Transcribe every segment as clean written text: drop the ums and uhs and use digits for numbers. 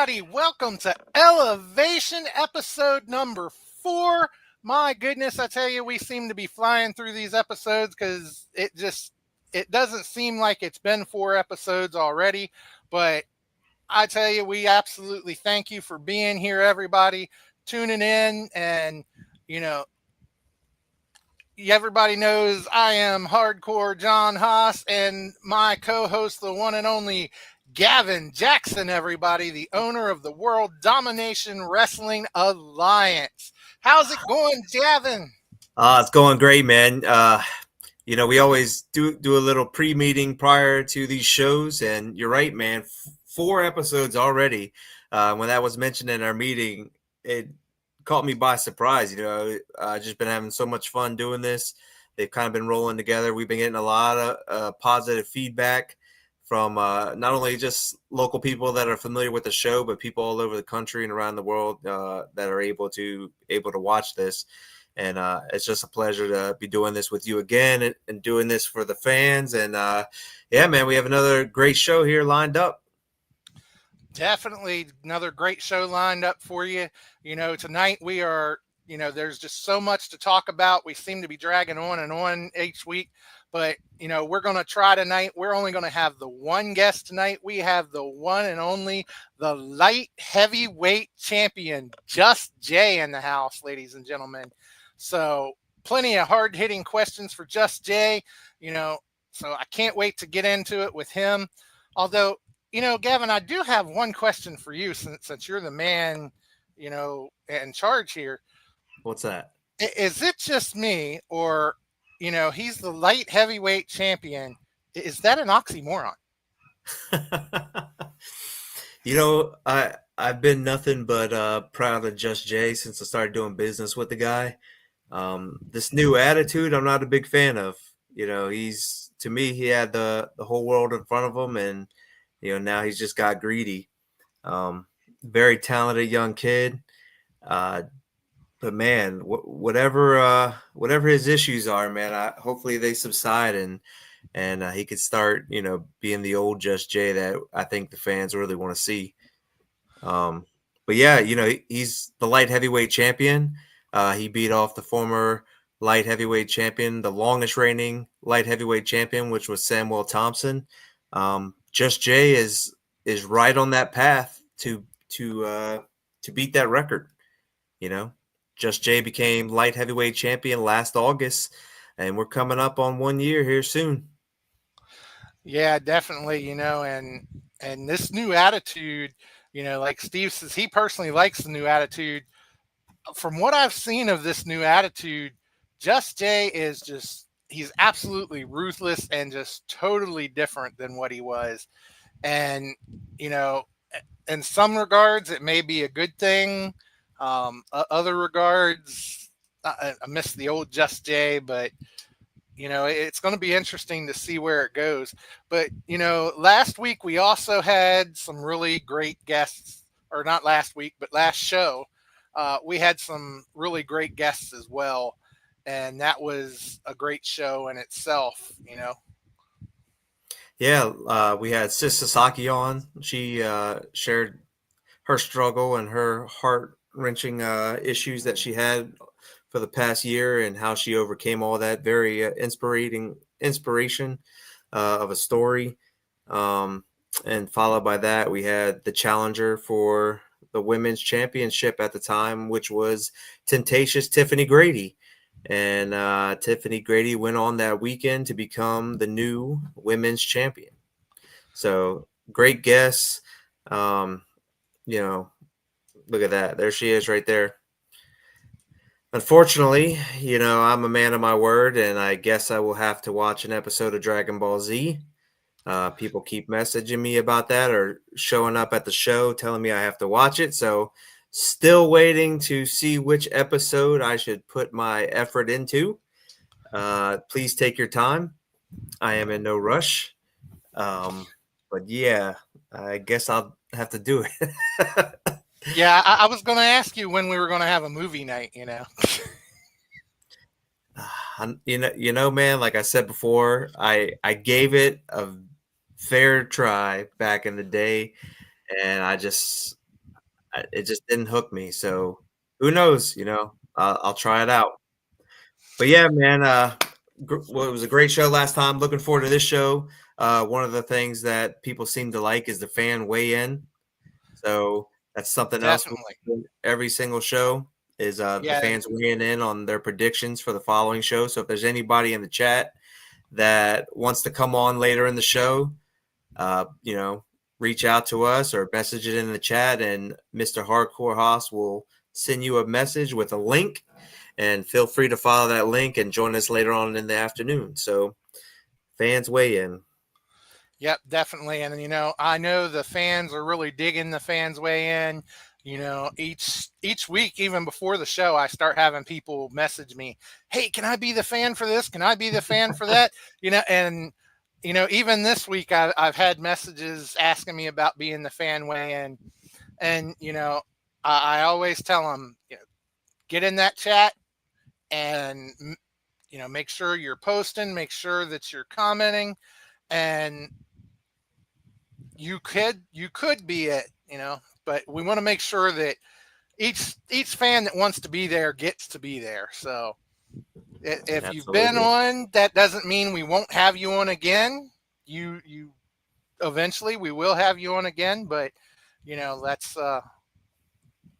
everybody. Welcome to Elevation episode number 4. My goodness, I tell you, we seem to be flying through these episodes because it doesn't seem like it's been 4 episodes already. But I tell you, we absolutely thank you for being here, everybody, tuning in. And, you know, everybody knows I am Hardcore John Haas, and my co-host, the one and only Gaven Jaxon, everybody, the owner of the World Domination Wrestling Alliance. How's it going, Gavin? It's going great, man. We always do a little pre-meeting prior to these shows, and you're right, man. 4 episodes already. When that was mentioned in our meeting, it caught me by surprise. Just been having so much fun doing this. They've kind of been rolling together. We've been getting a lot of positive feedback from not only just local people that are familiar with the show, but people all over the country and around the world that are able to watch this. And it's just a pleasure to be doing this with you again and doing this for the fans. And yeah, man, we have another great show here lined up. Definitely another great show lined up for you. Tonight we are, there's just so much to talk about. We seem to be dragging on and on each week, but, we're going to try tonight. We're only going to have the one guest tonight. We have the one and only, the light heavyweight champion, Just Jay, in the house, ladies and gentlemen. So plenty of hard-hitting questions for Just Jay, so I can't wait to get into it with him. Although, Gavin, I do have one question for you since you're the man, in charge here. What's that? Is it just me, or, he's the light heavyweight champion? Is that an oxymoron? I've been nothing but proud of Just Jay since I started doing business with the guy. This new attitude, I'm not a big fan of. To me, he had the whole world in front of him, and now he's just got greedy. Very talented young kid, but man, whatever his issues are, man, hopefully they subside and he could start, being the old Just Jay that I think the fans really want to see. But yeah, he's the light heavyweight champion. He beat off the former light heavyweight champion, the longest reigning light heavyweight champion, which was Samuel Thompson. Just Jay is right on that path to beat that record. Just Jay became light heavyweight champion last August, and we're coming up on 1 year here soon. Yeah, definitely. And this new attitude, like Steve says, he personally likes the new attitude. From what I've seen of this new attitude, Just Jay is he's absolutely ruthless and just totally different than what he was. And, in some regards, it may be a good thing. Other regards, I miss the old Just Jay, but, it's going to be interesting to see where it goes. But, last week we also had some really great guests, or not last week, but last show. We had some really great guests as well. And that was a great show in itself, Yeah, we had Sis Sasaki on. She shared her struggle and her heart-wrenching issues that she had for the past year and how she overcame all that. Very inspiration of a story. And followed by that, we had the challenger for the women's championship at the time, which was Temptacious Tiffany Grady. And Tiffany Grady went on that weekend to become the new women's champion. So great guess. Look at that. There she is right there. Unfortunately, I'm a man of my word, and I guess I will have to watch an episode of Dragon Ball Z. People keep messaging me about that or showing up at the show telling me I have to watch it. So still waiting to see which episode I should put my effort into. Please take your time. I am in no rush. But yeah, I guess I'll have to do it. Yeah, I was going to ask you when we were going to have a movie night, Man, like I said before, I gave it a fair try back in the day, and I just it just didn't hook me. So who knows? I'll try it out. But yeah, man, well, it was a great show last time. Looking forward to this show. One of the things that people seem to like is the fan weigh in. So that's something else we Definitely. do every single show is the Yeah, fans weighing in on their predictions for the following show. So if there's anybody in the chat that wants to come on later in the show, reach out to us or message it in the chat, and Mr. Hardcore Haas will send you a message with a link, and feel free to follow that link and join us later on in the afternoon. So fans weigh in. Yep, definitely. And I know the fans are really digging the fans weigh in. Each week, even before the show, I start having people message me, "Hey, can I be the fan for this? Can I be the fan for that?" And even this week, I've had messages asking me about being the fan weigh in, and I always tell them, get in that chat and make sure you're posting, make sure that you're commenting, and you could be it, but we want to make sure that each fan that wants to be there gets to be there. So if you've been on, that doesn't mean we won't have you on again. You eventually we will have you on again, but that's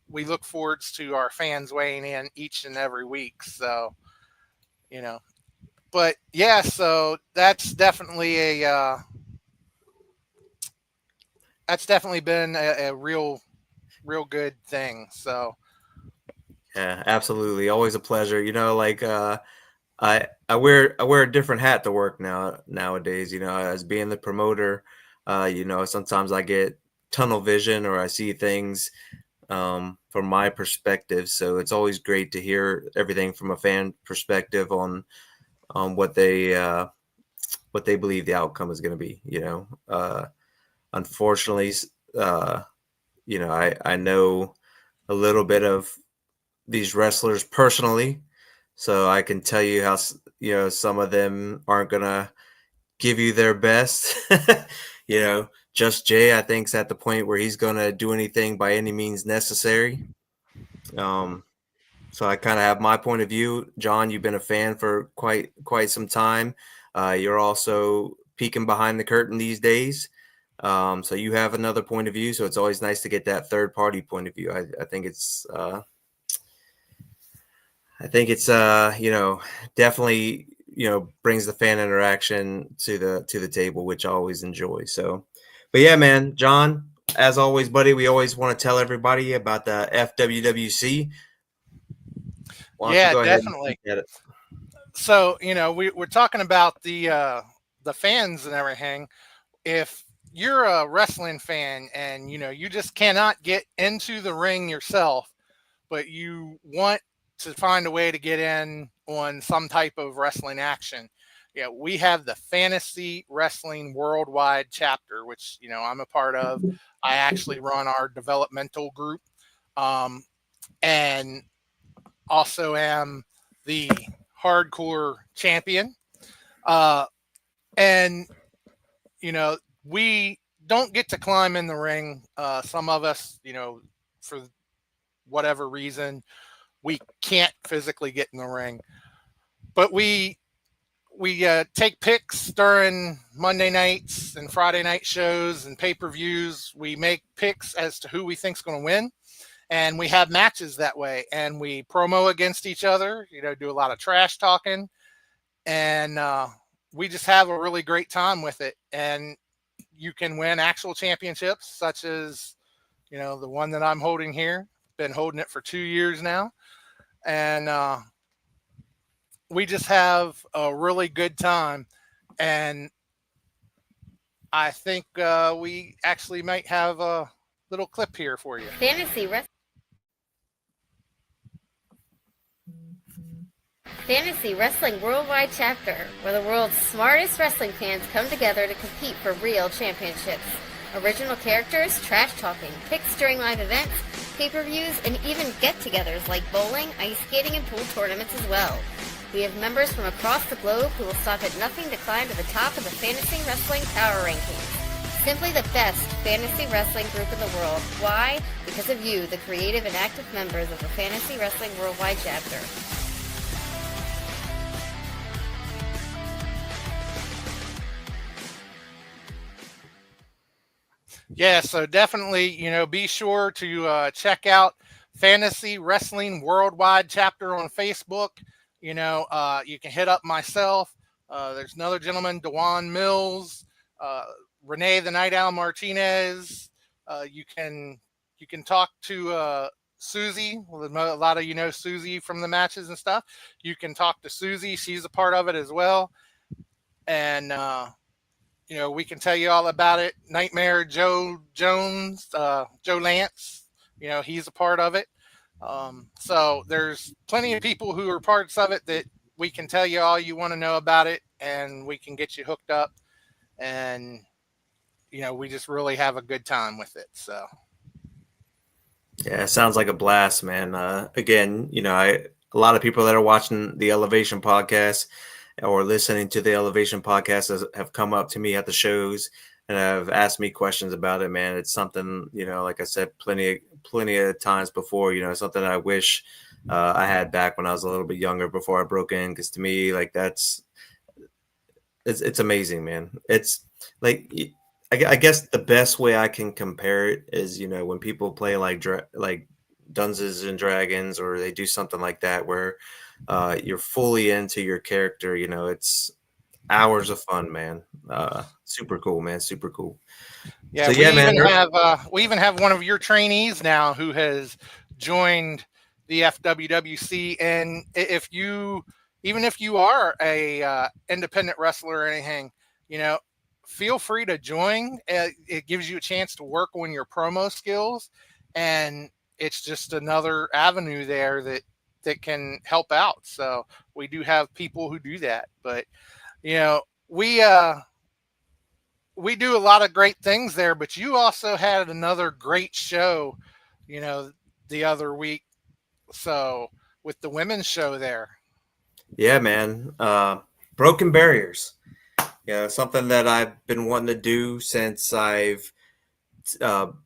we look forward to our fans weighing in each and every week. So but yeah, so that's definitely been a real good thing. So yeah, absolutely, always a pleasure. I wear a different hat to work nowadays. As being the promoter, sometimes I get tunnel vision, or I see things from my perspective. So it's always great to hear everything from a fan perspective on what they believe the outcome is going to be. Unfortunately, I know a little bit of these wrestlers personally, so I can tell you how some of them aren't gonna give you their best. Just Jay, I think, is at the point where he's gonna do anything by any means necessary. So I kind of have my point of view. John, you've been a fan for quite some time. You're also peeking behind the curtain these days. So you have another point of view. So it's always nice to get that third party point of view. I think it's definitely brings the fan interaction to the table, which I always enjoy. So, but yeah, man, John, as always, buddy, we always want to tell everybody about the FWWC. Yeah, definitely. So we're talking about the fans and everything. If you're a wrestling fan and you just cannot get into the ring yourself, but you want to find a way to get in on some type of wrestling action, we have the Fantasy Wrestling Worldwide chapter, which I'm a part of. I actually run our developmental group, and also am the hardcore champion. And we don't get to climb in the ring. Some of us, for whatever reason, we can't physically get in the ring, but we take picks during Monday nights and Friday night shows and pay-per-views. We make picks as to who we think's going to win, and we have matches that way, and we promo against each other, do a lot of trash talking, and we just have a really great time with it. And you can win actual championships, such as, the one that I'm holding here. Been holding it for 2 years now. And we just have a really good time. And I think we actually might have a little clip here for you. Fantasy Wrestling Worldwide Chapter, where the world's smartest wrestling fans come together to compete for real championships. Original characters, trash talking, picks during live events, pay-per-views, and even get-togethers like bowling, ice skating, and pool tournaments as well. We have members from across the globe who will stop at nothing to climb to the top of the Fantasy Wrestling Power Rankings. Simply the best fantasy wrestling group in the world. Why? Because of you, the creative and active members of the Fantasy Wrestling Worldwide chapter. Yeah, so definitely, be sure to check out Fantasy Wrestling Worldwide chapter on Facebook. You can hit up myself. There's another gentleman, Dewan Mills, uh, Renee the Night Owl Martinez. You can talk to Susie. Well, a lot of Susie from the matches and stuff. You can talk to Susie. She's a part of it as well. And we can tell you all about it. Nightmare Joe Jones, Joe Lance, he's a part of it. So there's plenty of people who are parts of it that we can tell you all you want to know about it, and we can get you hooked up. And, we just really have a good time with it. So. Yeah, it sounds like a blast, man. Again, a lot of people that are watching the Elevation podcast or listening to the Elevation podcast have come up to me at the shows and have asked me questions about it, man. It's something, like I said, plenty of times before, something I wish I had back when I was a little bit younger before I broke in. Because to me, like, it's amazing, man. It's like, I guess the best way I can compare it is, when people play like Dungeons and Dragons, or they do something like that where you're fully into your character. It's hours of fun, man. Super cool, man. Super cool. Yeah, so, we even have one of your trainees now who has joined the FWWC, and even if you are a independent wrestler or anything, feel free to join. It gives you a chance to work on your promo skills, and it's just another avenue there that can help out. So we do have people who do that, but we do a lot of great things there. But you also had another great show, the other week. So with the women's show there. Yeah, man. Broken barriers. Yeah, something that I've been wanting to do since I've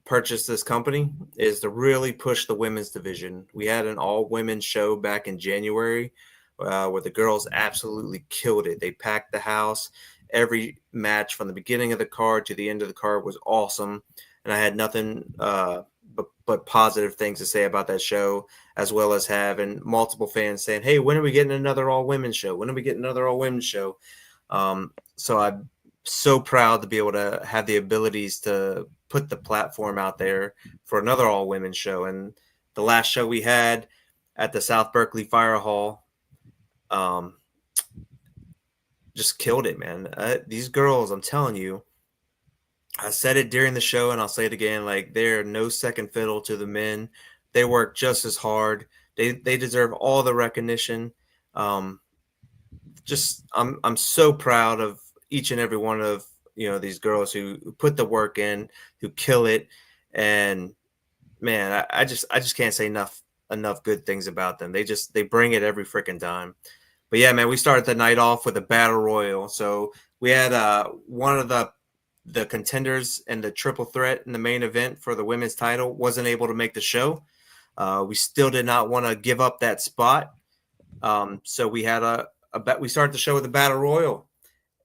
purchased this company is to really push the women's division. We had an all women's show back in January where the girls absolutely killed it. They packed the house. Every match from the beginning of the card to the end of the card was awesome. And I had nothing but positive things to say about that show, as well as having multiple fans saying, hey, when are we getting another all women's show? When are we getting another all women's show? So I'm so proud to be able to have the abilities to put the platform out there for another all women's show. And the last show we had at the South Berkeley Fire Hall, just killed it, man. These girls, I'm telling you, I said it during the show and I'll say it again, like, they're no second fiddle to the men. They work just as hard. They deserve all the recognition. I'm so proud of each and every one of these girls who put the work in, who kill it. And man, I just can't say enough good things about them. They bring it every freaking time. But yeah, man, we started the night off with a battle royal. So we had one of the contenders in the triple threat in the main event for the women's title wasn't able to make the show. We still did not want to give up that spot. So we had we started the show with a battle royal,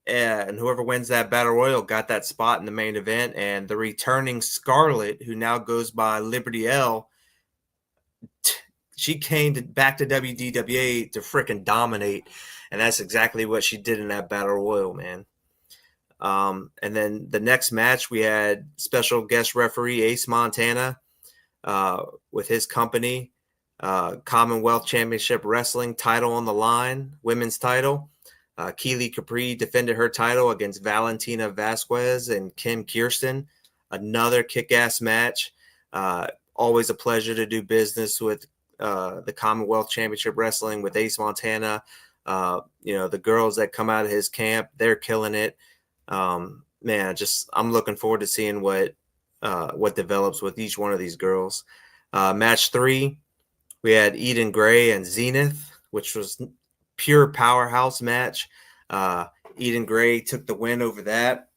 and whoever wins that battle royal got that spot in the main event. And the returning Scarlett, who now goes by Liberty L, she came back to WDWA to freaking dominate, and that's exactly what she did in that battle royal, man. And then the next match, we had special guest referee Ace Montana with his company, Commonwealth Championship Wrestling title on the line, women's title. Keely Capri defended her title against Valentina Vasquez and Kim Kirsten. Another kick-ass match. Always a pleasure to do business with the Commonwealth Championship Wrestling with Ace Montana. The girls that come out of his camp, they're killing it. Man, I'm looking forward to seeing what develops with each one of these girls. Match 3, we had Eden Gray and Zenith, which was pure powerhouse match. Eden Gray took the win over that.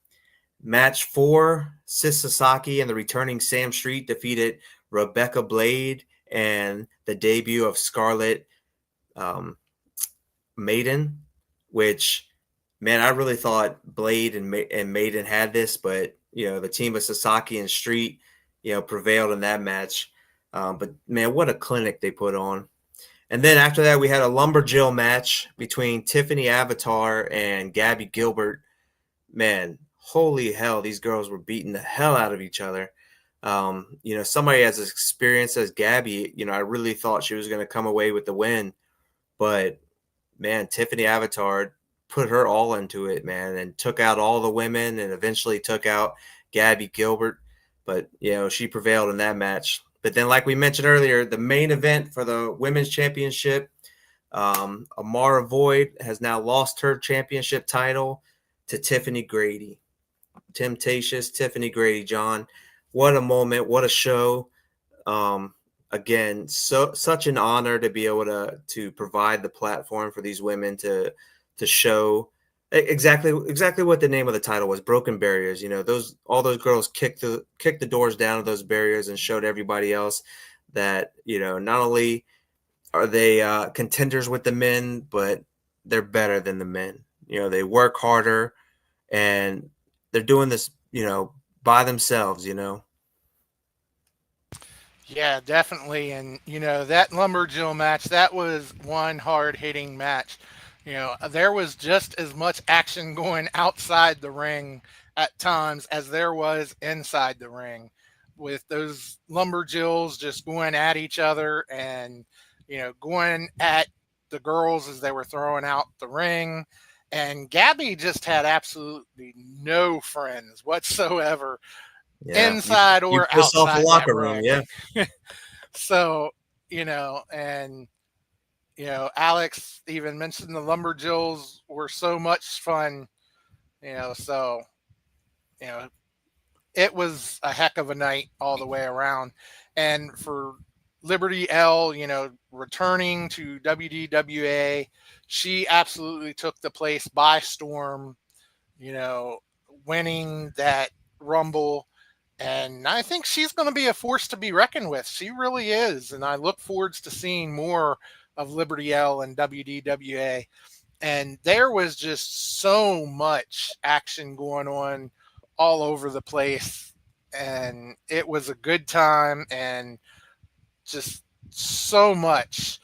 Match 4, Sis Sasaki and the returning Sam Street defeated Rebecca Blade and the debut of Scarlett Maiden, which, man, I really thought Blade and Maiden had this, but, the team of Sasaki and Street, prevailed in that match. But, man, what a clinic they put on. And then after that, we had a Lumberjill match between Tiffany Avatar and Gabby Gilbert. Man, holy hell, these girls were beating the hell out of each other. Somebody as experienced as Gabby, I really thought she was going to come away with the win. But, man, Tiffany Avatar put her all into it, man, and took out all the women and eventually took out Gabby Gilbert. But, she prevailed in that match. But then, like we mentioned earlier, the main event for the women's championship, Amara Void has now lost her championship title to Tiffany Grady. Temptatious Tiffany Grady, John. What a moment. What a show. Again, such an honor to be able to provide the platform for these women to show exactly what the name of the title was. Broken barriers. All those girls kicked the doors down of those barriers and showed everybody else that not only are they contenders with the men, but they're better than the men. They work harder and they're doing this by themselves. Yeah, definitely. And, that Lumberjill match, that was one hard hitting match. There was just as much action going outside the ring at times as there was inside the ring, with those Lumberjills just going at each other and, going at the girls as they were throwing out the ring. And Gabby just had absolutely no friends whatsoever, Yeah, inside you or piss off the outside that locker room. ring. Yeah, So, and Alex even mentioned the Lumberjills were so much fun, so you know, it was a heck of a night all the way around. And for Liberty L, returning to WDWA, she absolutely took the place by storm, you know, winning that Rumble. And I think she's going to be a force to be reckoned with. She really is. And I look forward to seeing more of Liberty L and WDWA. And there was just so much action going on all over the place. And it was a good time and just so much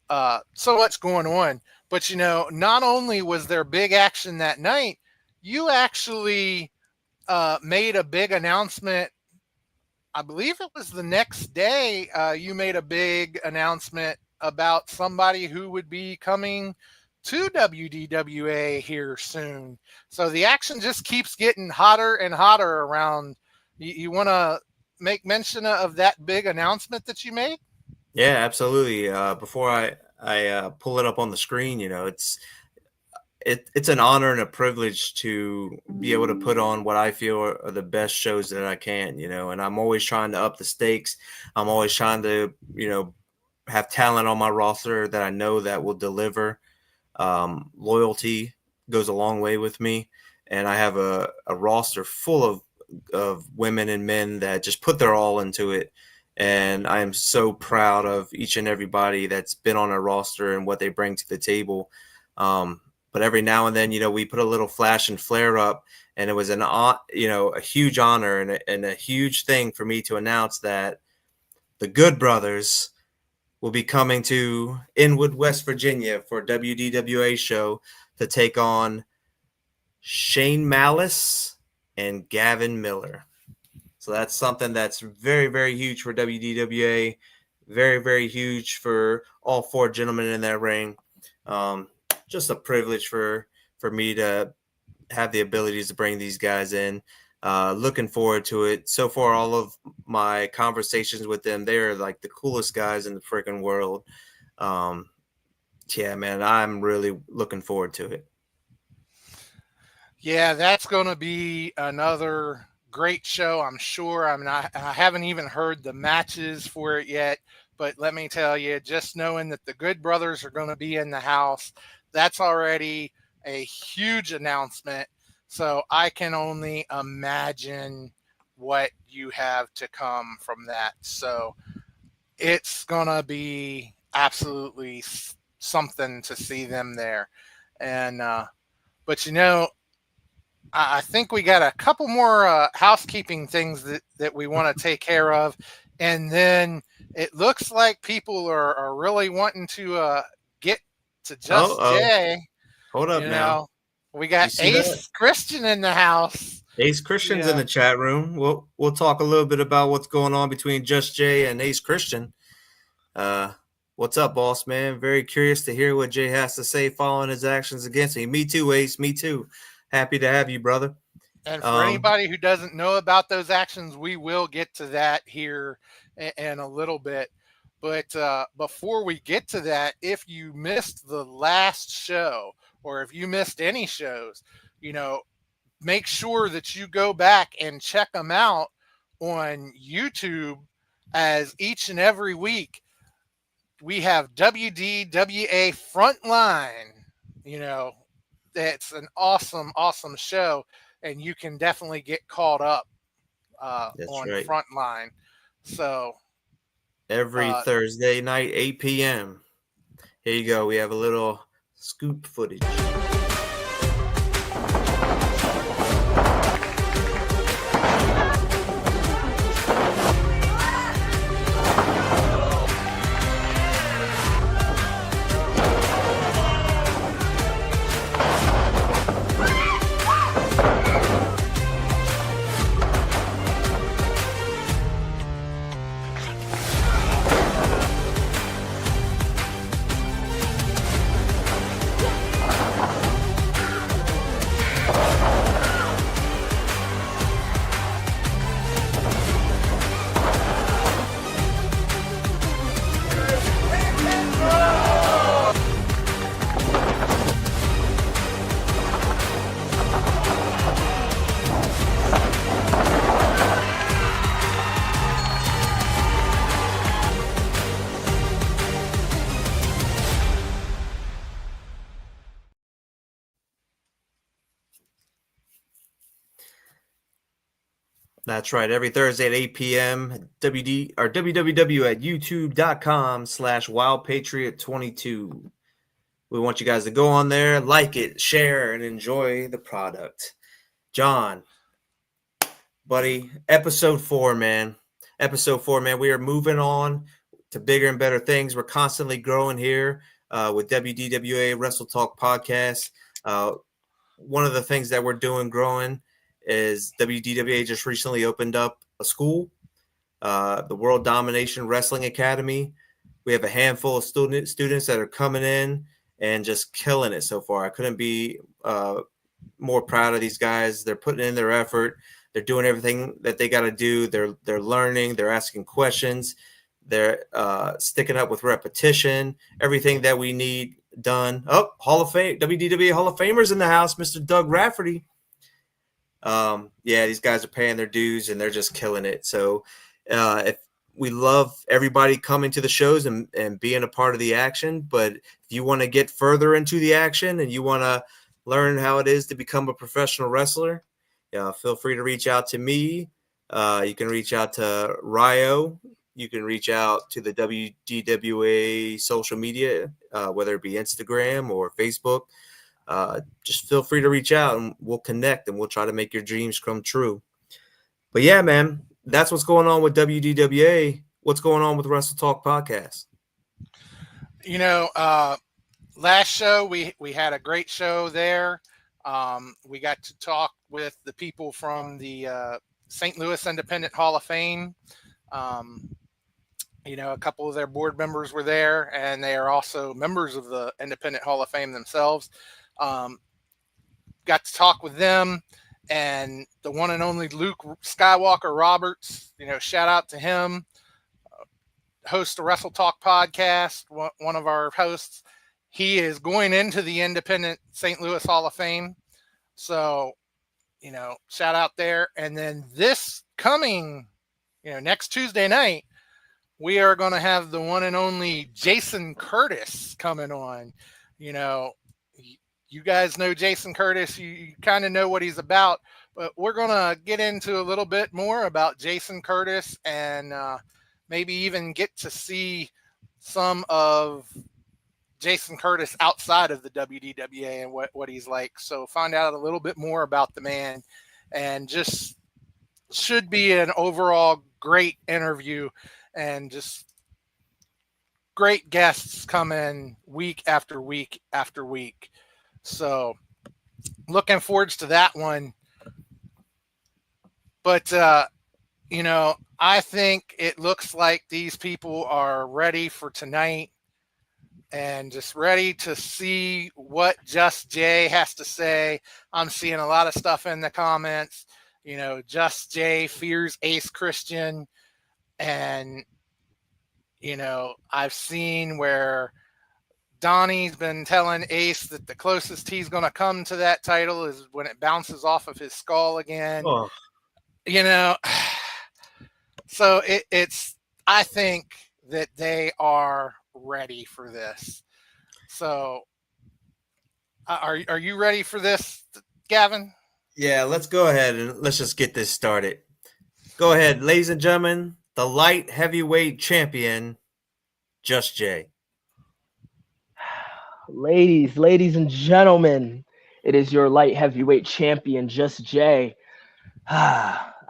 going on. But, not only was there big action that night, you actually made a big announcement. I believe it was the next day. You made a big announcement about somebody who would be coming to WDWA here soon. So the action just keeps getting hotter and hotter around. You want to make mention of that big announcement that you made? yeah, absolutely. Before I pull it up on the screen, it's an honor and a privilege to be able to put on what I feel are the best shows that I can, and I'm always trying to up the stakes. I'm always trying to, have talent on my roster that I know that will deliver. Loyalty goes a long way with me, and I have a roster full of women and men that just put their all into it. And I am so proud of each and everybody that's been on a roster and what they bring to the table. But every now and then, we put a little flash and flare up, and it was a huge honor and a huge thing for me to announce that the Good Brothers will be coming to Inwood, West Virginia for a WDWA show to take on Shane Malice and Gaven Miller. So that's something that's very, very huge for WDWA, very, very huge for all four gentlemen in that ring. Just a privilege for me to have the abilities to bring these guys in. Looking forward to it. So far, all of my conversations with them, they're like the coolest guys in the freaking world. Yeah, man, I'm really looking forward to it. Yeah, that's going to be another great show, I'm sure. I haven't even heard the matches for it yet, but let me tell you, just knowing that the Good Brothers are going to be in the house, that's already a huge announcement. So I can only imagine what you have to come from that. So it's gonna be absolutely something to see them there. And but I think we got a couple more housekeeping things that we want to take care of, and then it looks like people are really wanting to get to Just Oh, Jay. hold up You now. know, we got You see that? Ace Christian in the house. Ace Christian's in Yeah, the chat room. We'll talk a little bit about what's going on between Just Jay and Ace Christian. What's up, boss man? Very curious to hear what Jay has to say following his actions against me. Me too, Ace. Me too. Happy to have you, brother. and for Um, anybody who doesn't know about those actions, we will get to that here in a little bit. But before we get to that, if you missed the last show or if you missed any shows, you know, make sure that you go back and check them out on YouTube, as each and every week we have WDWA Frontline. You know, it's an awesome show, and you can definitely get caught up that's on right. Frontline. So, Every uh, Thursday night, 8 p.m. Here you go. We have a little scoop footage. That's right. Every Thursday at 8 p.m. WDW at youtube.com/wildpatriot22. We want you guys to go on there, like it, share, and enjoy the product. John, buddy, episode 4, man. Episode 4, man. We are moving on to bigger and better things. We're constantly growing here with WDWA Wrestle Talk Podcast. One of the things that we're doing growing is WDWA just recently opened up a school, the World Domination Wrestling Academy. We have a handful of students that are coming in and just killing it so far. I couldn't be more proud of these guys. They're putting in their effort. They're doing everything that they got to do. They're learning. They're asking questions. They're sticking up with repetition. Everything that we need done. Oh, Hall of Fame, WDWA Hall of Famers in the house, Mr. Doug Rafferty. Yeah, these guys are paying their dues and they're just killing it. So if we love everybody coming to the shows and being a part of the action, but if you want to get further into the action and you want to learn how it is to become a professional wrestler, feel free to reach out to me. You can reach out to Ryo. You can reach out to the WDWA social media, whether it be Instagram or Facebook. Just feel free to reach out and we'll connect and we'll try to make your dreams come true. But yeah, man, that's what's going on with WDWA. What's going on with Wrestle Talk Podcast? Last show we had a great show there. We got to talk with the people from the St. Louis Independent Hall of Fame. A couple of their board members were there, and they are also members of the Independent Hall of Fame themselves. Got to talk with them, and the one and only Luke Skywalker Roberts. Shout out to him. Host the Wrestle Talk podcast, one of our hosts. He is going into the Independent St. Louis Hall of Fame. So, shout out there. And then this coming, next Tuesday night, we are going to have the one and only Jason Curtis coming on. you guys know Jason Curtis. You kind of know what he's about. But we're going to get into a little bit more about Jason Curtis and maybe even get to see some of Jason Curtis outside of the WDWA and what he's like. So find out a little bit more about the man, and just should be an overall great interview, and just great guests come in week after week after week. So looking forward to that one. But, I think it looks like these people are ready for tonight and just ready to see what Just Jay has to say. I'm seeing a lot of stuff in the comments. Just Jay fears Ace Christian. And, I've seen where Donnie's been telling Ace that the closest he's going to come to that title is when it bounces off of his skull again. Oh. So it's, I think that they are ready for this. So are you ready for this, Gavin? Yeah, let's go ahead and let's just get this started. Go ahead, ladies and gentlemen, the light heavyweight champion, Just Jay. Ladies and gentlemen, it is your light heavyweight champion, Just Jay.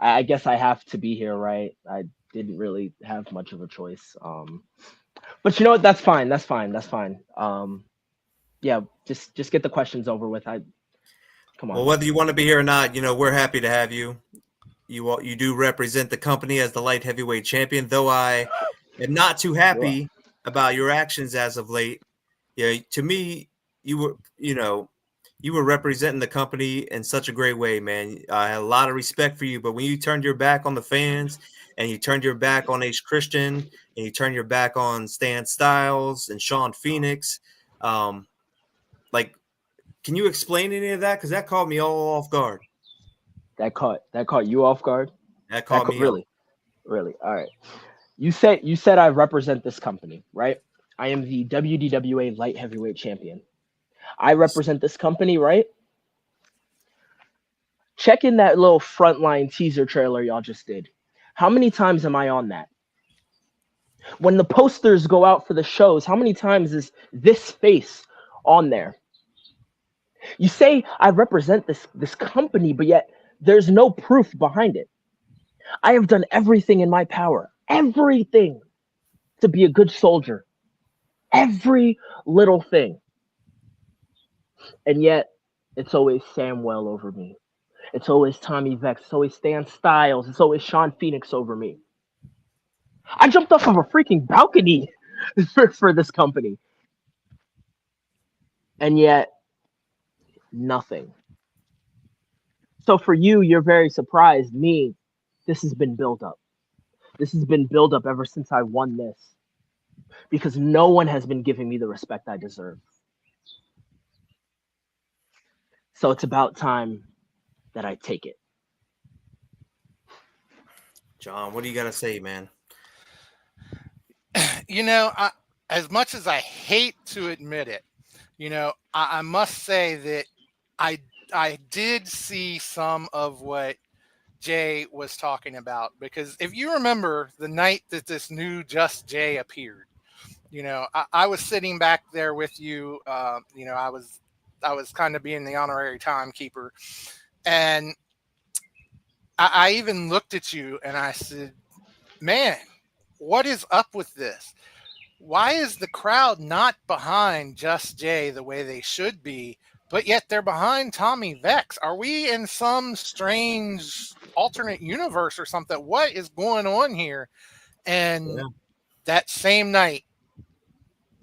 I guess I have to be here, right? I didn't really have much of a choice. But you know what? That's fine. Yeah, just get the questions over with. Come on. Well, whether you want to be here or not, we're happy to have you. You do represent the company as the light heavyweight champion, though I am not too happy about your actions as of late. Yeah, to me, you were representing the company in such a great way, man. I had a lot of respect for you, but when you turned your back on the fans and you turned your back on Ace Christian and you turned your back on Stan Styles and Sean Phoenix, can you explain any of that? Because that caught me all off guard. That caught you off guard? That caught me really. All right. You said I represent this company, right? I am the WDWA light heavyweight champion. I represent this company, right? Check in that little frontline teaser trailer y'all just did. How many times am I on that? When the posters go out for the shows, how many times is this face on there? You say I represent this company, but yet there's no proof behind it. I have done everything in my power, everything, to be a good soldier. Every little thing. And yet, it's always Samwell over me. It's always Tommy Vex. It's always Stan Styles. It's always Sean Phoenix over me. I jumped off of a freaking balcony for this company. And yet, nothing. So for you, you're very surprised. Me, this has been built up. This has been built up ever since I won this. Because no one has been giving me the respect I deserve. So it's about time that I take it. John, what do you got to say, man? As much as I hate to admit it, I must say that I did see some of what Jay was talking about, because if you remember the night that this new Just Jay appeared, I was sitting back there with you. I was kind of being the honorary timekeeper, and I even looked at you and I said, man, what is up with this? Why is the crowd not behind Just Jay the way they should be, but yet they're behind Tommy Vex? Are we in some strange alternate universe or something? What is going on here? And that same night,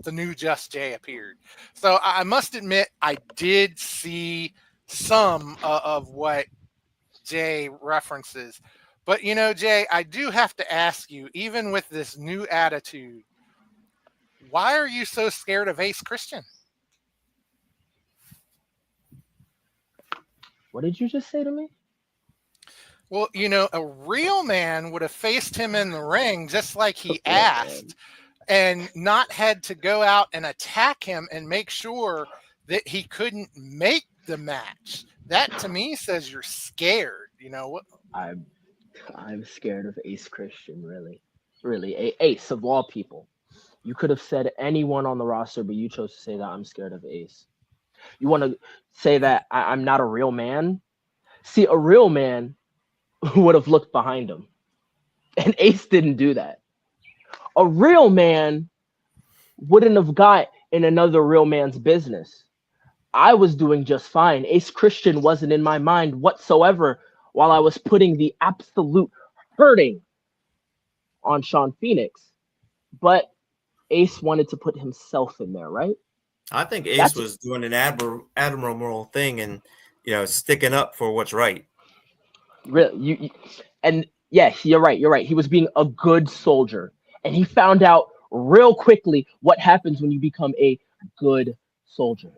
the new Just Jay appeared. So I must admit, I did see some of what Jay references. But, Jay, I do have to ask you, even with this new attitude, why are you so scared of Ace Christian? What did you just say to me? Well, a real man would have faced him in the ring just like he asked, and not had to go out and attack him and make sure that he couldn't make the match. That to me says you're scared. You know what? I'm scared of Ace Christian, really. Ace of all people. You could have said anyone on the roster, but you chose to say that I'm scared of Ace. You want to say that I'm not a real man? See, a real man would have looked behind him, and Ace didn't do that. A real man wouldn't have got in another real man's business. I was doing just fine. Ace Christian wasn't in my mind whatsoever while I was putting the absolute hurting on Sean Phoenix. But Ace wanted to put himself in there, right? I think Ace was doing an admirable thing and, sticking up for what's right. Really, and yes, you're right. He was being a good soldier, and he found out real quickly what happens when you become a good soldier.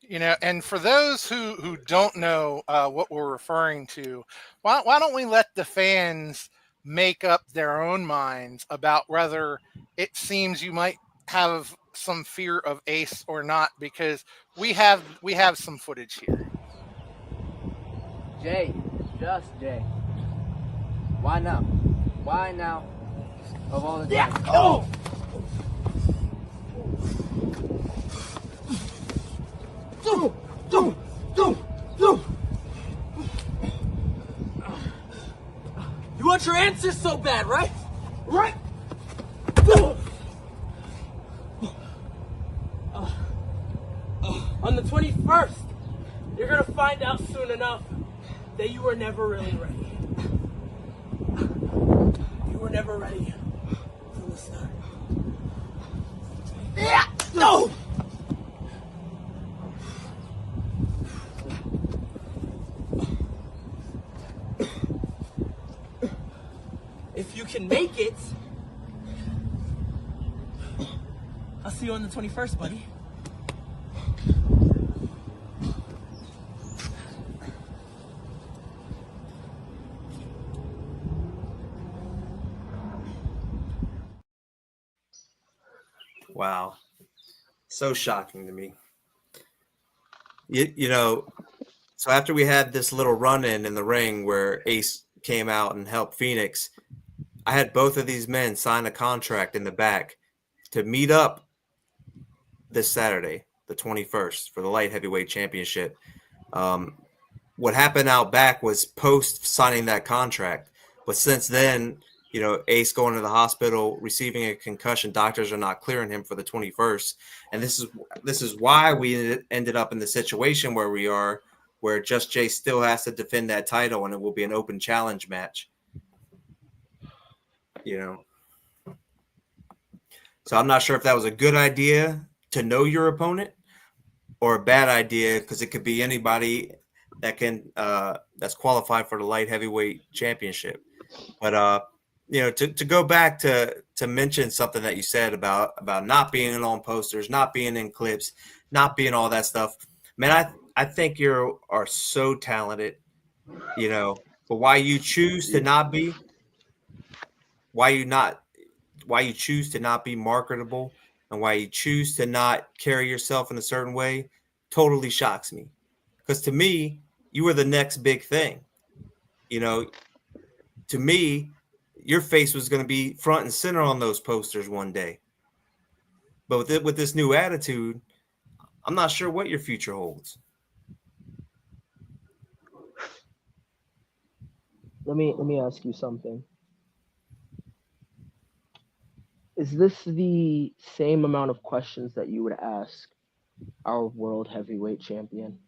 And for those who don't know what we're referring to, why don't we let the fans make up their own minds about whether it seems you might have some fear of Ace or not, because we have some footage here. Jay, just Jay. Why now? Why now? Of all the time. Oh! You want your answers so bad, right? Right? On the 21st, you're gonna find out soon enough that you were never really ready. You were never ready from the start. Yeah! No! If you can make it, I'll see you on the 21st, buddy. Wow. So shocking to me. So after we had this little run-in in the ring where Ace came out and helped Phoenix, I had both of these men sign a contract in the back to meet up this Saturday, the 21st, for the light heavyweight championship. What happened out back was post signing that contract. But since then, Ace going to the hospital, receiving a concussion, doctors are not clearing him for the 21st. And this is why we ended up in the situation where we are, where Just Jay still has to defend that title, and it will be an open challenge match. So I'm not sure if that was a good idea to know your opponent or a bad idea, because it could be anybody that can that's qualified for the light heavyweight championship. But to go back to mention something that you said about not being on posters, not being in clips, not being all that stuff, man, I think you are so talented, but why you choose to not be, why you choose to not be marketable, and why you choose to not carry yourself in a certain way totally shocks me. Because to me, you were the next big thing. To me, your face was going to be front and center on those posters one day. But with this new attitude, I'm not sure what your future holds. Let me ask you something. Is this the same amount of questions that you would ask our world heavyweight champion?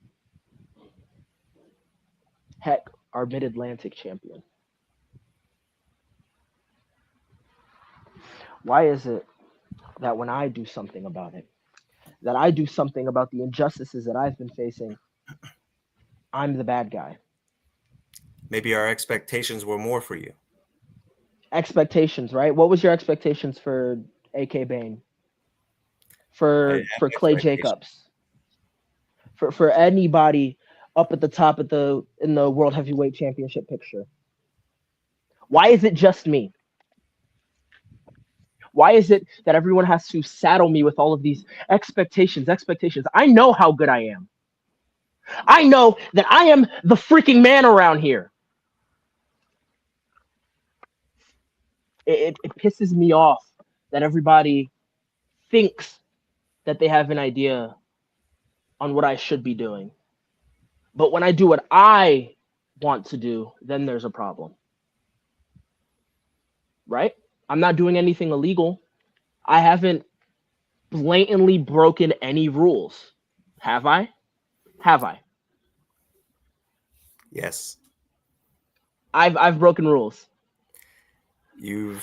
Heck, our Mid-Atlantic champion. Why is it that when I do something about it, that I do something about the injustices that I've been facing, I'm the bad guy? Maybe our expectations were more for you. Expectations, right? What was your expectations for AK Bane? For Clay Jacobs? For anybody up at the top in the World Heavyweight Championship picture? Why is it just me? Why is it that everyone has to saddle me with all of these expectations? I know how good I am. I know that I am the freaking man around here. It pisses me off that everybody thinks that they have an idea on what I should be doing. But when I do what I want to do, then there's a problem. Right? I'm not doing anything illegal. I haven't blatantly broken any rules. Have I? Have I? Yes. I've broken rules. You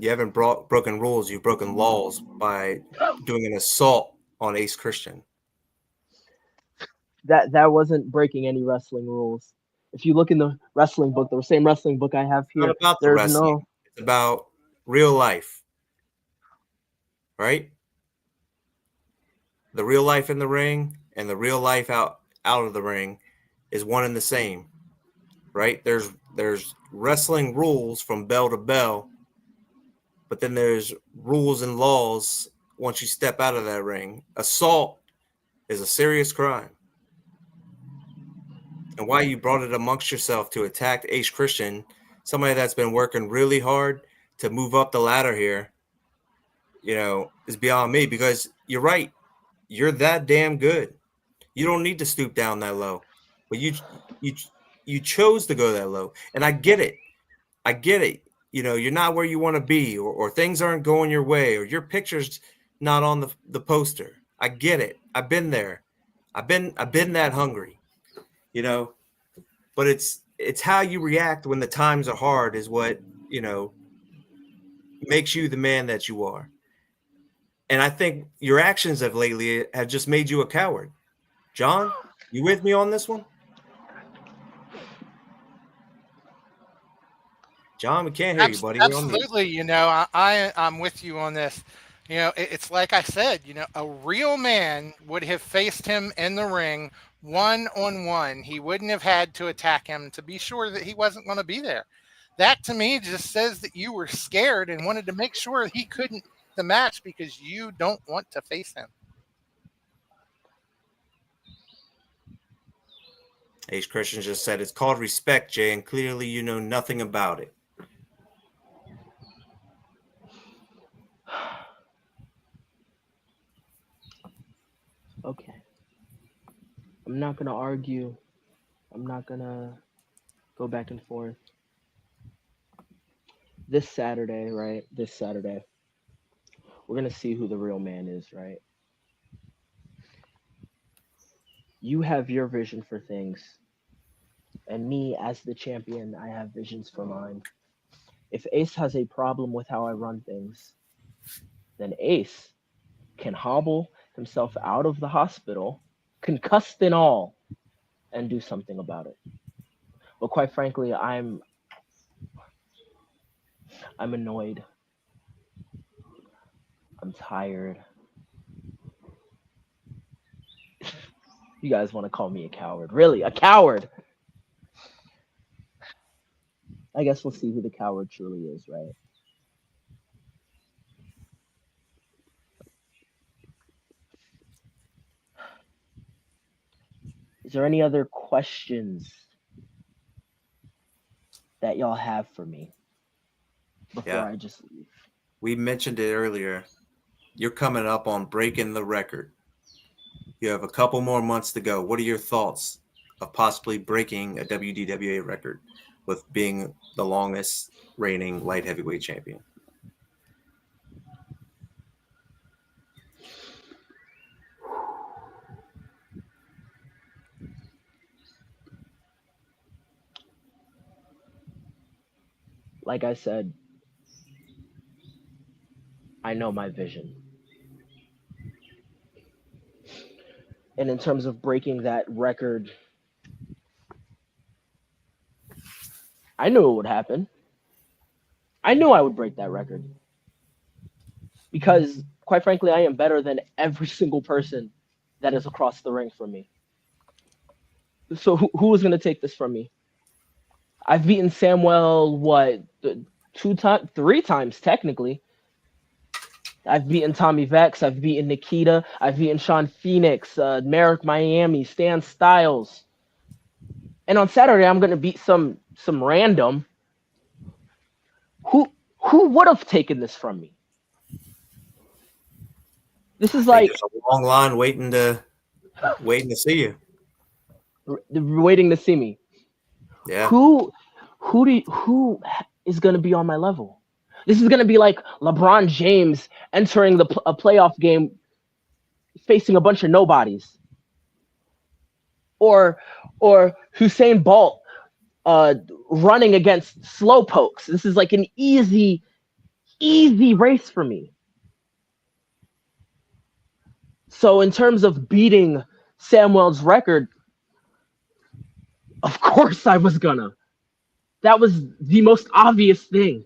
haven't broken rules. You've broken laws by doing an assault on Ace Christian. That wasn't breaking any wrestling rules. If you look in the wrestling book, the same wrestling book I have here, It's not about the there's wrestling. no. It's about real life, right? The real life in the ring and the real life out of the ring is one and the same, right? There's wrestling rules from bell to bell, but then there's rules and laws once you step out of that ring. Assault is a serious crime. And why you brought it amongst yourself to attack Ace Christian, somebody that's been working really hard to move up the ladder here, is beyond me, because you're right. You're that damn good. You don't need to stoop down that low. But you chose to go that low. And I get it. You're not where you want to be, or things aren't going your way, or your picture's not on the poster. I get it. I've been there. I've been that hungry. But it's how you react when the times are hard is what, makes you the man that you are. And I think your actions of lately have just made you a coward. John, you with me on this one? John, we can't hear you, buddy. You're on mute. Absolutely. I'm with you on this. It's like I said, a real man would have faced him in the ring 1-on-1. He wouldn't have had to attack him to be sure that he wasn't going to be there. That to me just says that you were scared and wanted to make sure he couldn't the match because you don't want to face him. Ace Christian just said it's called respect, Jay, and clearly you know nothing about it. Okay. I'm not going to argue. I'm not going to go back and forth. This Saturday, right? We're going to see who the real man is, right? You have your vision for things. And me, as the champion, I have visions for mine. If Ace has a problem with how I run things, then Ace can hobble himself out of the hospital, concussed and all, and do something about it. But quite frankly, I'm annoyed. I'm tired. You guys want to call me a coward. Really? A coward? I guess we'll see who the coward truly is, right? Is there any other questions that y'all have for me before I just leave? We mentioned it earlier. You're coming up on breaking the record. You have a couple more months to go. What are your thoughts of possibly breaking a WDWA record with being the longest reigning light heavyweight champion? Like I said, I know my vision. And in terms of breaking that record, I knew it would happen. I knew I would break that record. Because, quite frankly, I am better than every single person that is across the ring from me. So who is going to take this from me? I've beaten Samuel, three times technically. I've beaten Tommy Vex. I've beaten Nikita. I've beaten Sean Phoenix, Merrick Miami, Stan Styles. And on Saturday, I'm gonna beat some random. Who would have taken this from me? This is like there's a long line waiting to see you. waiting to see me. Yeah. Who is gonna be on my level? This is gonna be like LeBron James entering a playoff game facing a bunch of nobodies, or Usain Bolt running against slowpokes. This is like an easy race for me. So in terms of beating Samuel's record, of course I was gonna. That was the most obvious thing.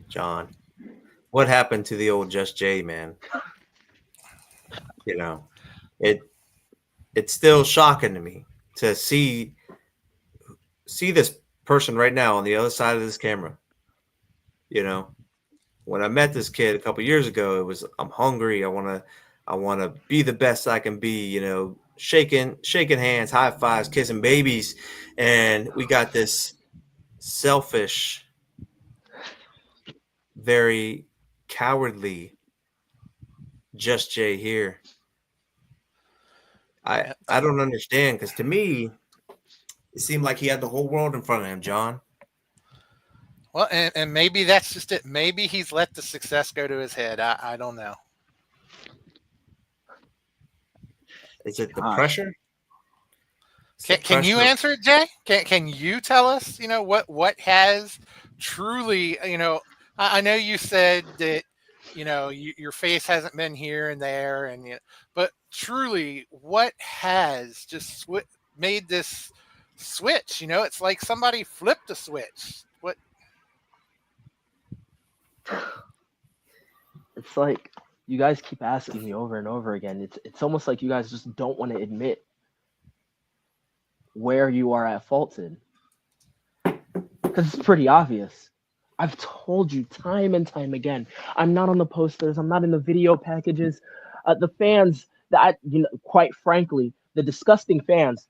John, what happened to the old Just Jay, man? You know, it's still shocking to me to see this person right now on the other side of this camera. You know, when I met this kid a couple years ago, it was, I'm hungry. I want to be the best I can be, you know, shaking hands, high fives, kissing babies. And we got this selfish, very cowardly Just Jay here. I don't understand, because to me, it seemed like he had the whole world in front of him, John. Well, and maybe that's just it. Maybe he's let the success go to his head. I don't know. Is it the pressure? Can you answer it, Jay? Can you tell us, you know, what has truly, you know, I know you said that, you know, your face hasn't been here and there, and but truly, what has just made this switch? You know, it's like somebody flipped a switch. What? It's like you guys keep asking me over and over again. It's almost like you guys just don't want to admit where you are at fault in, because it's pretty obvious. I've told you time and time again, I'm not on the posters, I'm not in the video packages. The fans that, you know, quite frankly, the disgusting fans,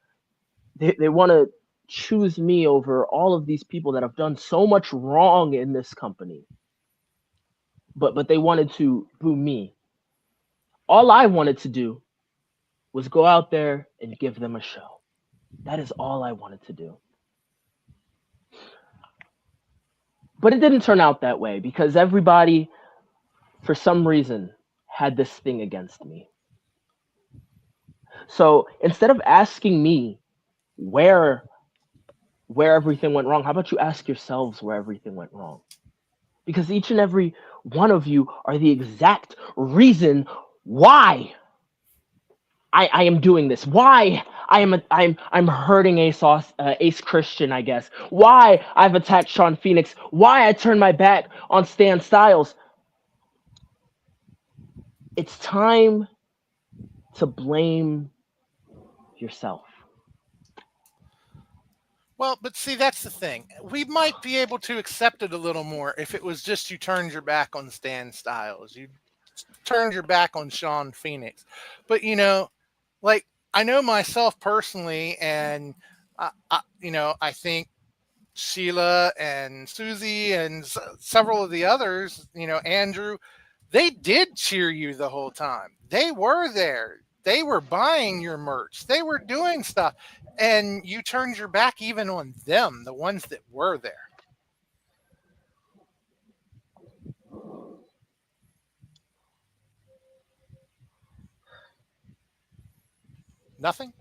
they want to choose me over all of these people that have done so much wrong in this company. But they wanted to boo me. All I wanted to do was go out there and give them a show. That is all I wanted to do. But it didn't turn out that way, because everybody, for some reason, had this thing against me. So instead of asking me where everything went wrong, how about you ask yourselves where everything went wrong? Because each and every one of you are the exact reason why I am doing this. Why I'm hurting Ace Christian, I guess. Why I've attacked Sean Phoenix. Why I turned my back on Stan Styles. It's time to blame yourself. Well, but see, that's the thing. We might be able to accept it a little more if it was just you turned your back on Stan Styles. You turned your back on Sean Phoenix. But, you know, like, I know myself personally, and, you know, I think Sheila and Susie and several of the others, you know, Andrew, they did cheer you the whole time. They were there. They were buying your merch. They were doing stuff. And you turned your back even on them, the ones that were there. Nothing?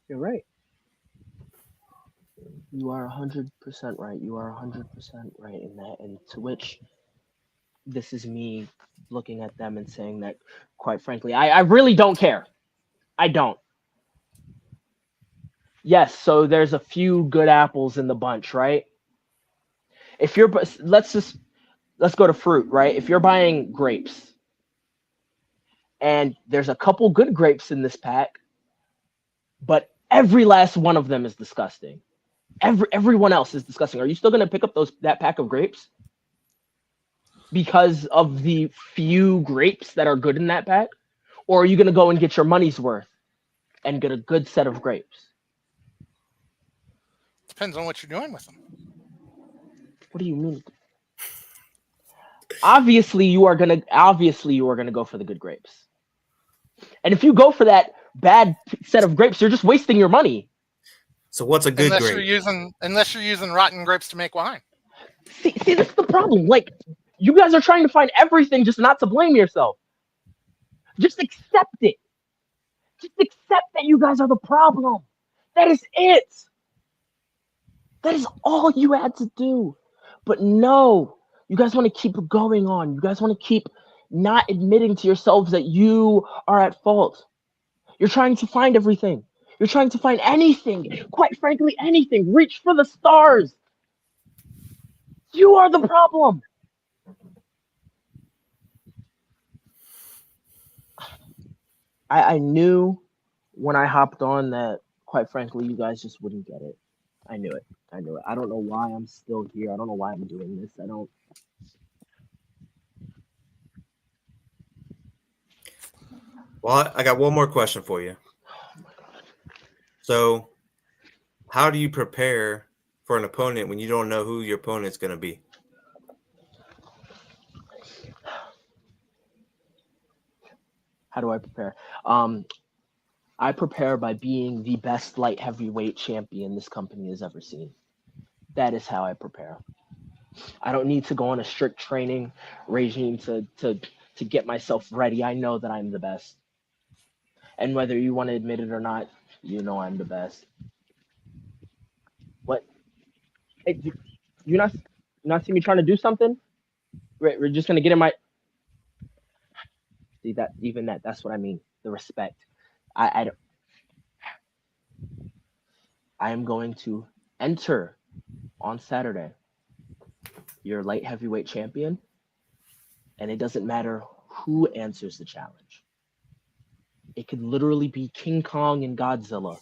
You're right. You are 100% right. You are 100% right in that. And to which this is me looking at them and saying that, quite frankly, I really don't care. I don't. Yes, so there's a few good apples in the bunch, right? If you're, let's go to fruit, right? If you're buying grapes, And there's a couple good grapes in this pack, but every last one of them is disgusting. Everyone else is disgusting. Are you still going to pick up that pack of grapes because of the few grapes that are good in that pack? Or are you going to go and get your money's worth and get a good set of grapes? Depends on what you're doing with them. What do you mean? Obviously, you are gonna go for the good grapes. And if you go for that bad set of grapes, you're just wasting your money. So what's a good unless grape? Unless you're using rotten grapes to make wine. See, that's the problem. Like, you guys are trying to find everything just not to blame yourself. Just accept it. Just accept that you guys are the problem. That is it. That is all you had to do. But no, you guys want to keep going on. You guys want to keep not admitting to yourselves that you are at fault. You're trying to find everything. You're trying to find anything. Quite frankly, anything. Reach for the stars. You are the problem. I knew when I hopped on that, quite frankly, you guys just wouldn't get it. I knew it. I don't know why I'm still here. I don't know why I'm doing this. Well, I got one more question for you. Oh my God. So, how do you prepare for an opponent when you don't know who your opponent's going to be? How do I prepare? I prepare by being the best light heavyweight champion this company has ever seen. That is how I prepare. I don't need to go on a strict training regime to get myself ready. I know that I'm the best. And whether you want to admit it or not, you know I'm the best. What? Hey, you not see me trying to do something? We're just gonna get in my. See that? Even that's what I mean. The respect. I don't. I am going to enter on Saturday your light heavyweight champion, and it doesn't matter who answers the challenge. It could literally be King Kong and Godzilla.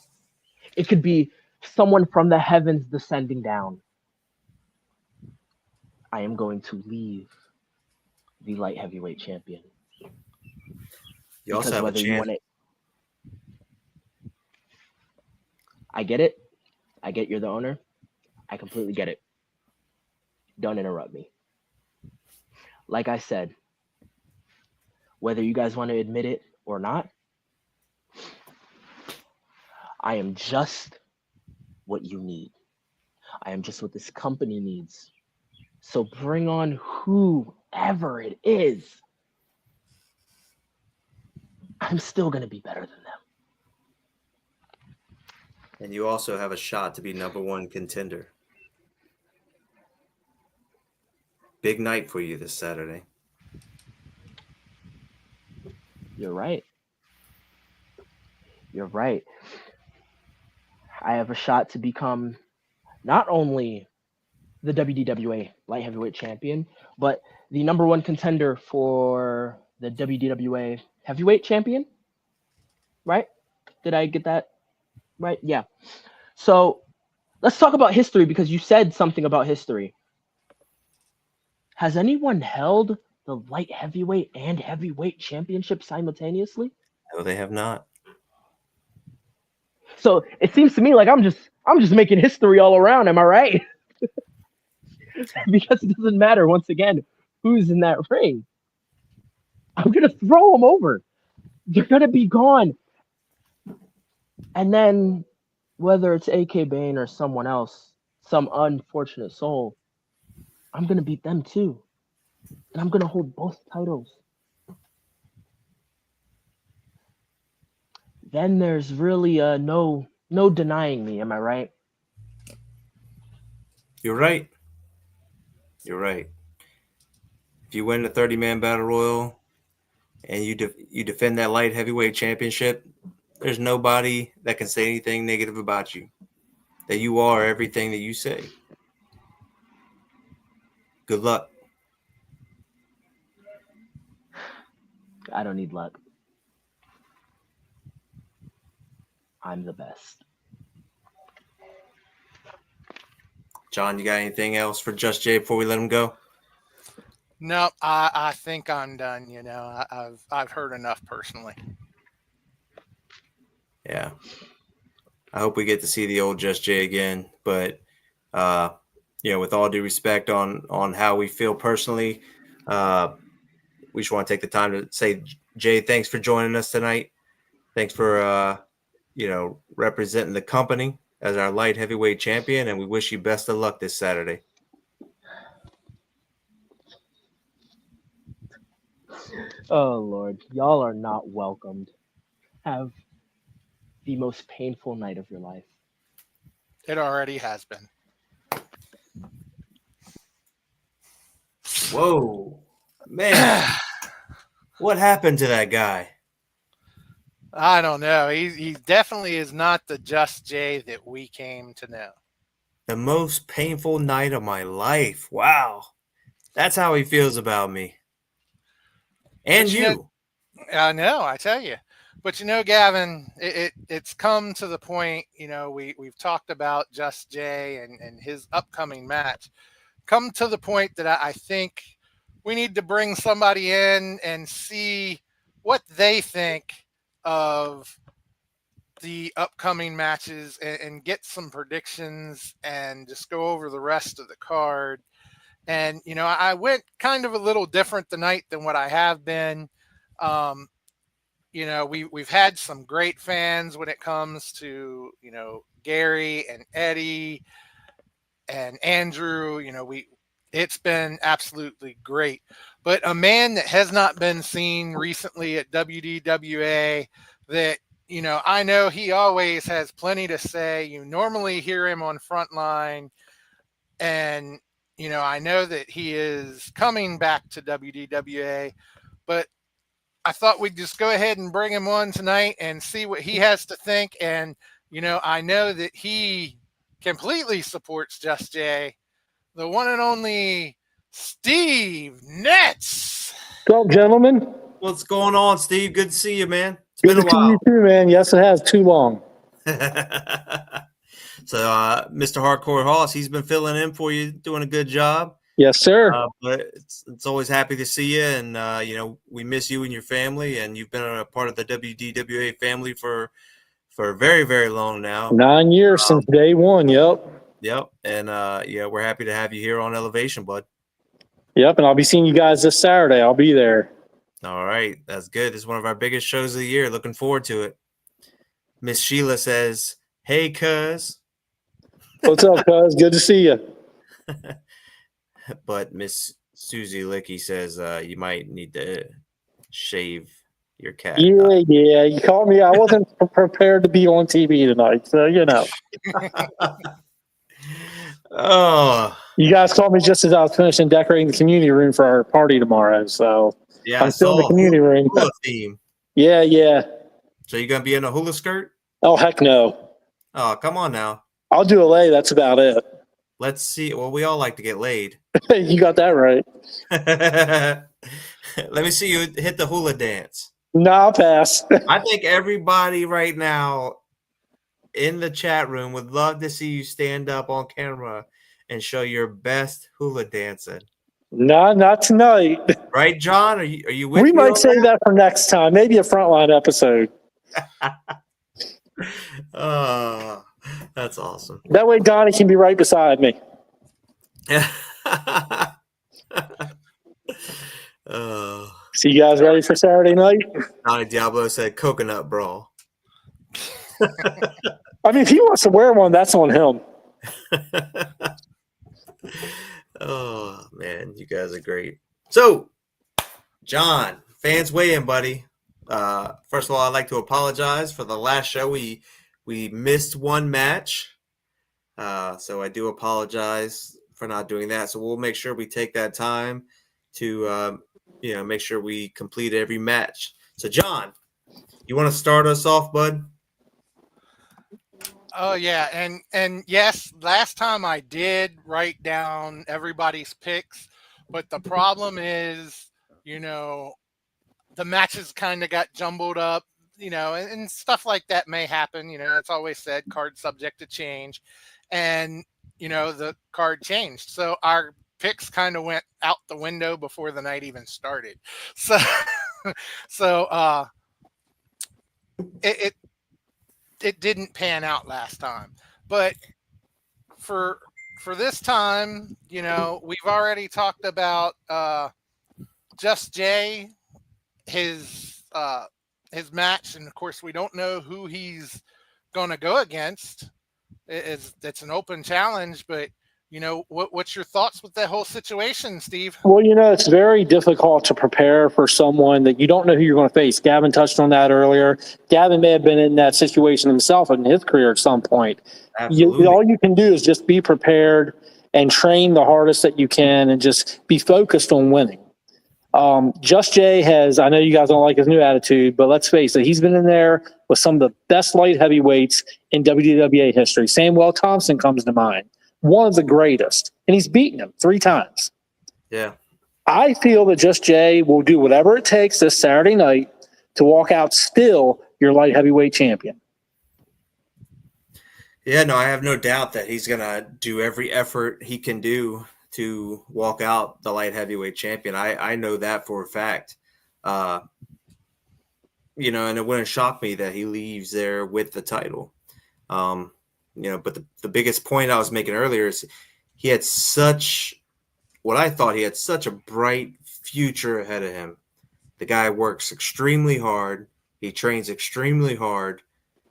It could be someone from the heavens descending down. I am going to leave the light heavyweight champion. You also Because have a whether you chance. want it, I get it. I get you're the owner. I completely get it. Don't interrupt me. Like I said, whether you guys want to admit it or not, I am just what you need. I am just what this company needs. So bring on whoever it is. I'm still going to be better than them. And you also have a shot to be #1 contender. Big night for you this Saturday. You're right. You're right. I have a shot to become not only the WDWA light heavyweight champion, but the #1 contender for the WDWA heavyweight champion. Right? Did I get that right? Yeah. So let's talk about history because you said something about history. Has anyone held the light heavyweight and heavyweight championship simultaneously? No, they have not. So it seems to me like I'm just making history all around. Am I right? Because it doesn't matter once again who's in that ring. I'm gonna throw them over. They're gonna be gone. And then whether it's AK Bane or someone else, some unfortunate soul, I'm gonna beat them too. And I'm gonna hold both titles. Then there's really no denying me, am I right? You're right. You're right. If you win the 30-man battle royal and you defend that light heavyweight championship, there's nobody that can say anything negative about you. That you are everything that you say. Good luck. I don't need luck. I'm the best. John, you got anything else for Just Jay before we let him go? No, I think I'm done. I've heard enough personally. Yeah. I hope we get to see the old Just Jay again. But, with all due respect on how we feel personally, we just want to take the time to say, Jay, thanks for joining us tonight. Thanks for, representing the company as our light heavyweight champion. And we wish you best of luck this Saturday. Oh, Lord. Y'all are not welcomed. Have the most painful night of your life. It already has been. Whoa, man. What happened to that guy? I don't know. He definitely is not the Just Jay that we came to know. The most painful night of my life. Wow. That's how he feels about me. And But you. I know, I tell you. But Gavin, it's come to the point, we've talked about Just Jay and his upcoming match. Come to the point that I think we need to bring somebody in and see what they think of the upcoming matches and get some predictions and just go over the rest of the card. And, I went kind of a little different tonight than what I have been. We've had some great fans when it comes to, Gary and Eddie and Andrew. It's been absolutely great. But a man that has not been seen recently at WDWA that, I know he always has plenty to say. You normally hear him on Frontline, and, I know that he is coming back to WDWA, but I thought we'd just go ahead and bring him on tonight and see what he has to think. And, I know that he completely supports Just Jay, the one and only Steve Nets. What's up, gentlemen? What's going on, Steve? Good to see you, man. It's Good been to a see while. you too, man. Yes, it has. Too long. So, Mr. Hardcore Hoss, he's been filling in for you, doing a good job. Yes, sir. But it's always happy to see you, and we miss you and your family, and you've been a part of the WDWA family for very, very long now. 9 years since day one. Yep. Yep, and we're happy to have you here on Elevation, bud. Yep, and I'll be seeing you guys this Saturday. I'll be there. All right, that's good. It's one of our biggest shows of the year. Looking forward to it. Miss Sheila says, "Hey, cuz." What's up, cuz? Good to see you. But Miss Susie Licky says you might need to shave your cat. Yeah. You called me. I wasn't prepared to be on TV tonight, so Oh. You guys called me just as I was finishing decorating the community room for our party tomorrow. So Yeah, I'm still in the community room. Hula theme. Yeah. So you gonna be in a hula skirt? Oh heck no. Oh, come on now. I'll do a lay. That's about it. Let's see. Well, we all like to get laid. You got that right. Let me see you hit the hula dance. No, I'll pass. I think everybody right now in the chat room would love to see you stand up on camera and show your best hula dancing. No, not tonight. Right, John? Are you with me? We might save that for next time. Maybe a Frontline episode. Oh, that's awesome. That way Donnie can be right beside me. Oh. So you guys ready for Saturday night? Donnie Diablo said coconut brawl. I mean, if he wants to wear one, that's on him. Oh, man, you guys are great. So, John, fans weigh in, buddy. First of all, I'd like to apologize for the last show. We missed one match. So I do apologize for not doing that. So we'll make sure we take that time to, make sure we complete every match. So, John, you want to start us off, bud? Oh yeah, and yes, last time I did write down everybody's picks, but the problem is, the matches kind of got jumbled up. and stuff like that may happen. It's always said card subject to change, and the card changed, so our picks kind of went out the window before the night even started. So, so it it didn't pan out last time, but for this time, we've already talked about Just Jay, his match, and of course we don't know who he's going to go against. It's an open challenge, but what's your thoughts with that whole situation, Steve? Well, it's very difficult to prepare for someone that you don't know who you're going to face. Gavin touched on that earlier. Gavin may have been in that situation himself in his career at some point. Absolutely. All you can do is just be prepared and train the hardest that you can and just be focused on winning. Just Jay I know you guys don't like his new attitude, but let's face it, he's been in there with some of the best light heavyweights in WDWA history. Samuel Thompson comes to mind, one of the greatest, and he's beaten him 3 times. Yeah. I feel that Just Jay will do whatever it takes this Saturday night to walk out still your light heavyweight champion. Yeah, no, I have no doubt that he's going to do every effort he can do to walk out the light heavyweight champion. I know that for a fact. And it wouldn't shock me that he leaves there with the title. But the biggest point I was making earlier is he had such a bright future ahead of him. The guy works extremely hard. He trains extremely hard.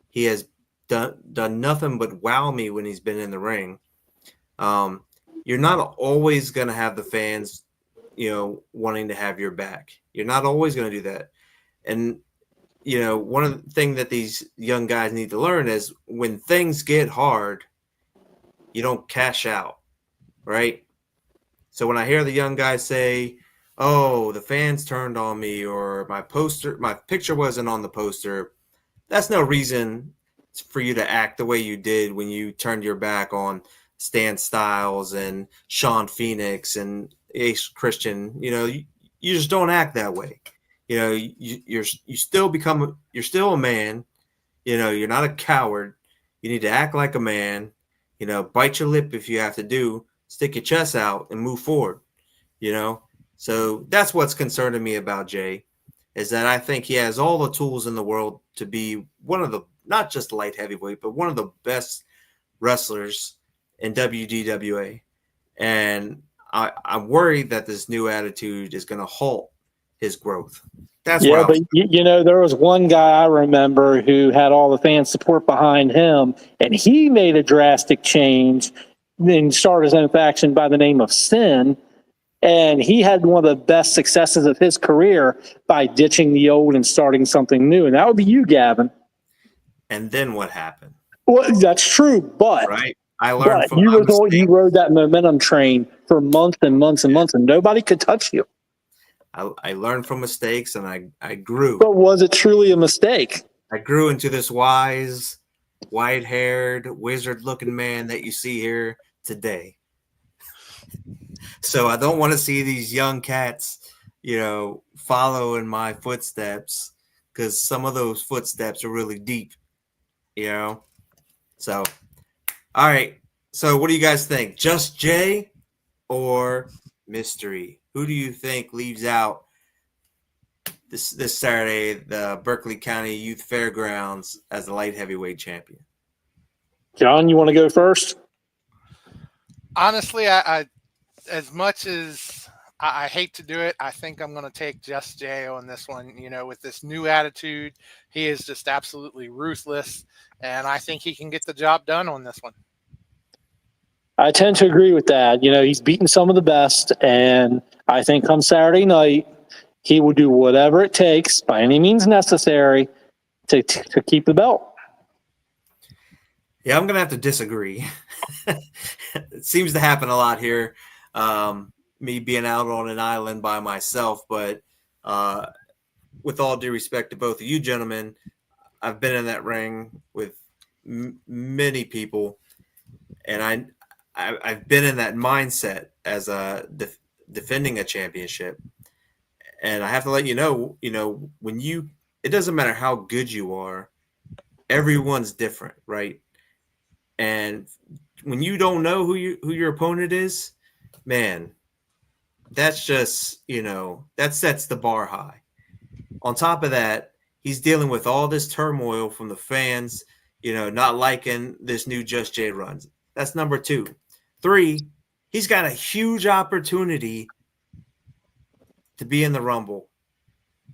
He has done nothing but wow me when he's been in the ring. You're not always going to have the fans, wanting to have your back. You're not always going to do that. And, one of the things that these young guys need to learn is when things get hard, you don't cash out, right? So when I hear the young guys say, oh, the fans turned on me, or my picture wasn't on the poster, that's no reason for you to act the way you did when you turned your back on Stan Styles and Sean Phoenix and Ace Christian. You just don't act that way. You're still a man. You're not a coward. You need to act like a man. Bite your lip if you have to do. Stick your chest out and move forward. So that's what's concerning me about Jay, is that I think he has all the tools in the world to be one of the, not just light heavyweight, but one of the best wrestlers in WDWA. And I'm worried that this new attitude is going to halt his growth. That's but there was one guy I remember who had all the fan support behind him, and he made a drastic change and started his own faction by the name of Sin. And he had one of the best successes of his career by ditching the old and starting something new. And that would be you, Gavin. And then what happened? Well, that's true, but right. I learned from you rode that momentum train for months and months and months, and nobody could touch you. I learned from mistakes, and I grew. But was it truly a mistake? I grew into this wise, white-haired, wizard-looking man that you see here today. So I don't want to see these young cats, follow in my footsteps, because some of those footsteps are really deep, So, all right. So what do you guys think? Just Jay or Mystery? Who do you think leaves out this Saturday, the Berkeley County Youth Fairgrounds, as the light heavyweight champion? John, you want to go first? Honestly, I as much as I hate to do it, I think I'm going to take Just Jay on this one. With this new attitude, he is just absolutely ruthless, and I think he can get the job done on this one. I tend to agree with that. He's beaten some of the best, and I think come Saturday night, he will do whatever it takes by any means necessary to keep the belt. Yeah, I'm going to have to disagree. It seems to happen a lot here. Me being out on an island by myself, but with all due respect to both of you gentlemen, I've been in that ring with many people, and I've been in that mindset as defending a championship, and I have to let you know, when you it doesn't matter how good you are. Everyone's different, right? And when you don't know who your opponent is, man, that's just, that sets the bar high. On top of that, he's dealing with all this turmoil from the fans, not liking this new Just Jay runs. That's number 2. 3, he's got a huge opportunity to be in the Rumble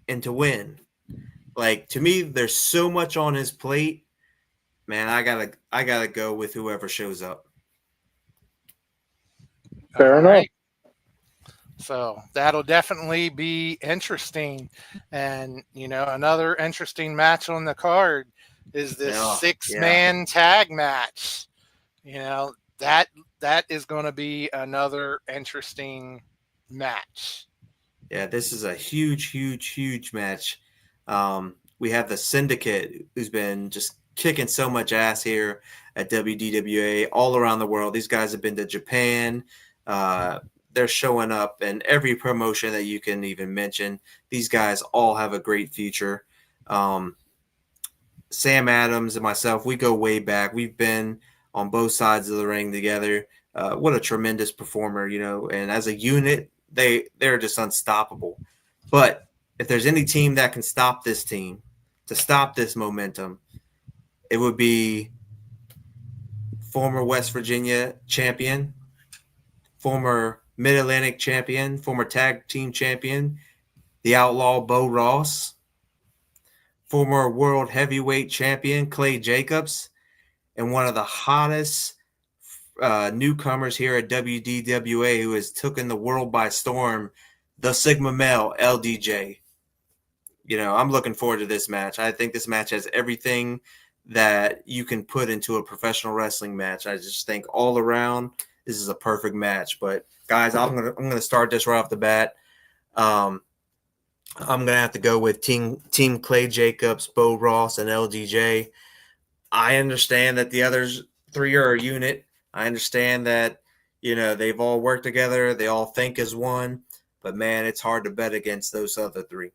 and to win. Like, to me, there's so much on his plate. Man, I gotta go with whoever shows up. Fair enough. Right. So that'll definitely be interesting. And, another interesting match on the card is this 6-man tag match. That is going to be another interesting match. Yeah, this is a huge, huge, huge match. We have the Syndicate, who's been just kicking so much ass here at WDWA all around the world. These guys have been to Japan. They're showing up in every promotion that you can even mention. These guys all have a great future. Sam Adams and myself, we go way back. We've been on both sides of the ring together. What a tremendous performer, and as a unit, they're just unstoppable. But if there's any team that can stop this team, to stop this momentum, it would be former West Virginia champion, former Mid-Atlantic champion, former tag team champion, the Outlaw Bo Ross, former world heavyweight champion Clay Jacobs, and one of the hottest newcomers here at WDWA who has taken the world by storm, the Sigma male LDJ. I'm looking forward to this match. I think this match has everything that you can put into a professional wrestling match. I just think all around this is a perfect match. But guys, I'm gonna start this right off the bat. I'm gonna have to go with Team Clay Jacobs, Bo Ross, and LDJ. I understand that the others 3 are a unit. I understand that they've all worked together. They all think as one. But man, it's hard to bet against those other 3.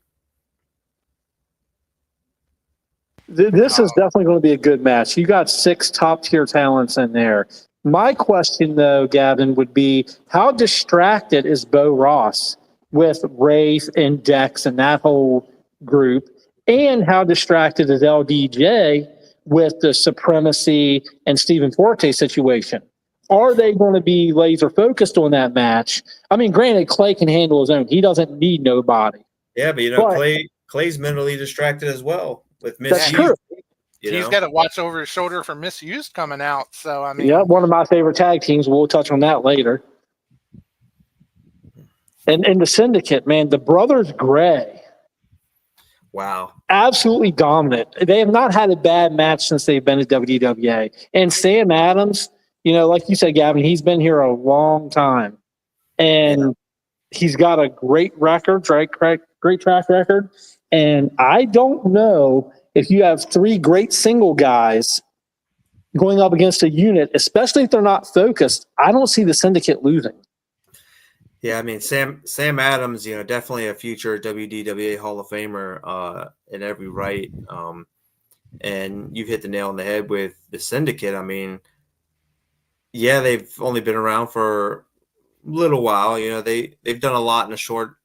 This is definitely going to be a good match. You got 6 top-tier talents in there. My question, though, Gavin, would be how distracted is Bo Ross with Rafe and Dex and that whole group? And how distracted is LDJ with the Supremacy and Stephen Forte situation? Are they going to be laser focused on that match? I mean, granted, Clay can handle his own. He doesn't need nobody. Yeah, but Clay's mentally distracted as well with That's Misuse. true. He's got to watch over his shoulder for Misuse coming out. So, I mean, Yeah, one of my favorite tag teams. We'll touch on that later. And the Syndicate, man, the Brothers Gray. Wow. Absolutely dominant. They have not had a bad match since they've been at WDWA. And Sam Adams, like you said, Gavin, he's been here a long time. And he's got a great record, right? Great track record. And I don't know if you have 3 great single guys going up against a unit, especially if they're not focused, I don't see the Syndicate losing. Yeah, I mean, Sam Adams, definitely a future WDWA Hall of Famer in every right. And you hit the nail on the head with the Syndicate. I mean, yeah, they've only been around for a little while. They've done a lot in a short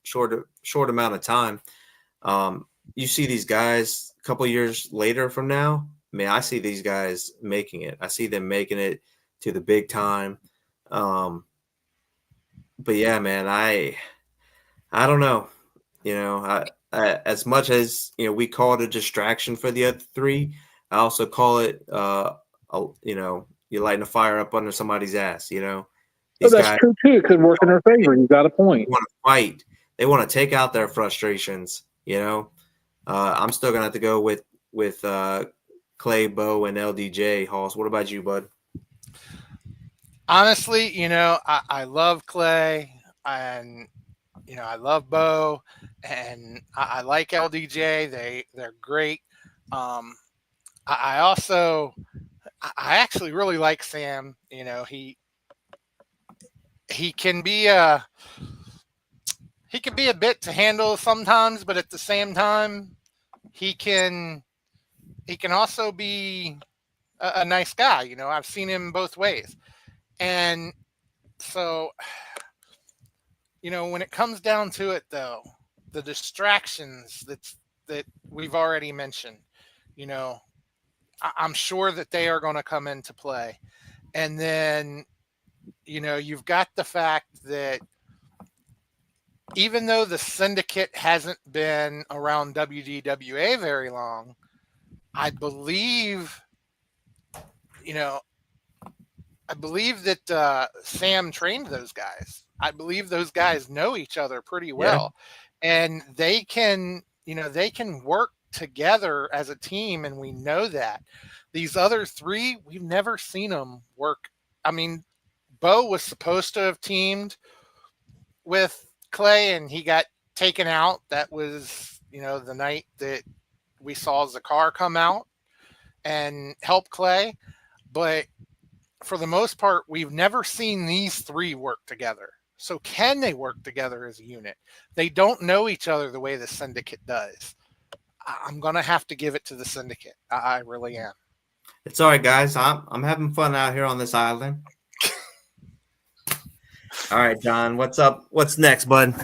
amount of time. You see these guys a couple years later from now. I mean, I see these guys making it. I see them making it to the big time. But yeah, man, I don't know. As much as we call it a distraction for the other 3, I also call it you're lighting a fire up under somebody's ass. These That's guys, true too. It could work in their favor. You got a point. They want to fight. They want to take out their frustrations. I'm still gonna have to go with Clay, Bo, and LDJ. Hoss, what about you, bud? Honestly, I love Clay and, I love Bo and I like LDJ. They're great. I actually really like Sam. He can be a bit to handle sometimes, but at the same time, he can also be a nice guy. You know, I've seen him both ways. And so, you know, when it comes down to it, though, the distractions that we've already mentioned, you know, I'm sure that they are going to come into play. And then, you know, you've got the fact that even though the syndicate hasn't been around WDWA very long, I believe, you know, I believe that Sam trained those guys. I believe those guys know each other pretty well, and they can, you know, they can work together as a team, and we know that. These other three, we've never seen them work. I mean, Bo was supposed to have teamed with Clay, and he got taken out. That was, you know, the night that we saw Zakar come out and help Clay. But for the most part, we've never seen these three work together. So can they work together as a unit? They don't know each other the way the syndicate does. I'm going to have to give it to the syndicate. I really am. It's all right, guys. I'm having fun out here on this island. All right, John, what's up? What's next, bud?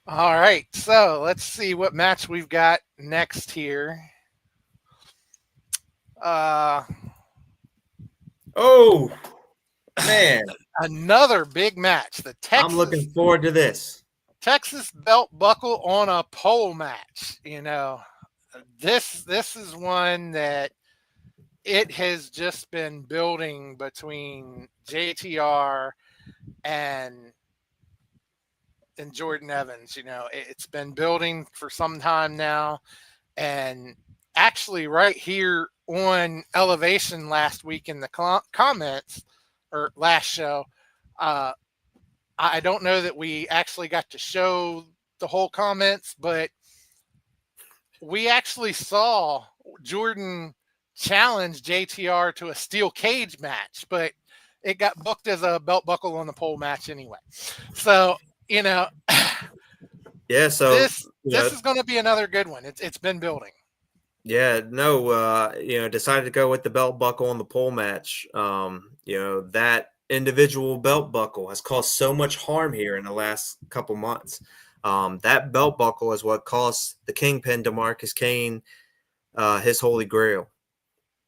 All right, so let's see what match we've got next here. Oh, man. Another big match. The Texas, I'm looking forward to this. Texas belt buckle on a pole match. You know, this is one that it has just been building between JTR and Jordan Evans. You know, it's been building for some time now, and actually right here on Elevation last week in the comments, or last show, I don't know that we actually got to show the whole comments, but we actually saw Jordan challenge JTR to a steel cage match, but it got booked as a belt buckle on the pole match anyway. So, you know, yeah, so this is going to be another good one. It's been building. Yeah, no, you know, decided to go with the belt buckle on the pole match. You know, that individual belt buckle has caused so much harm here in the last couple months. That belt buckle is what cost the Kingpin DeMarcus Kane his holy grail.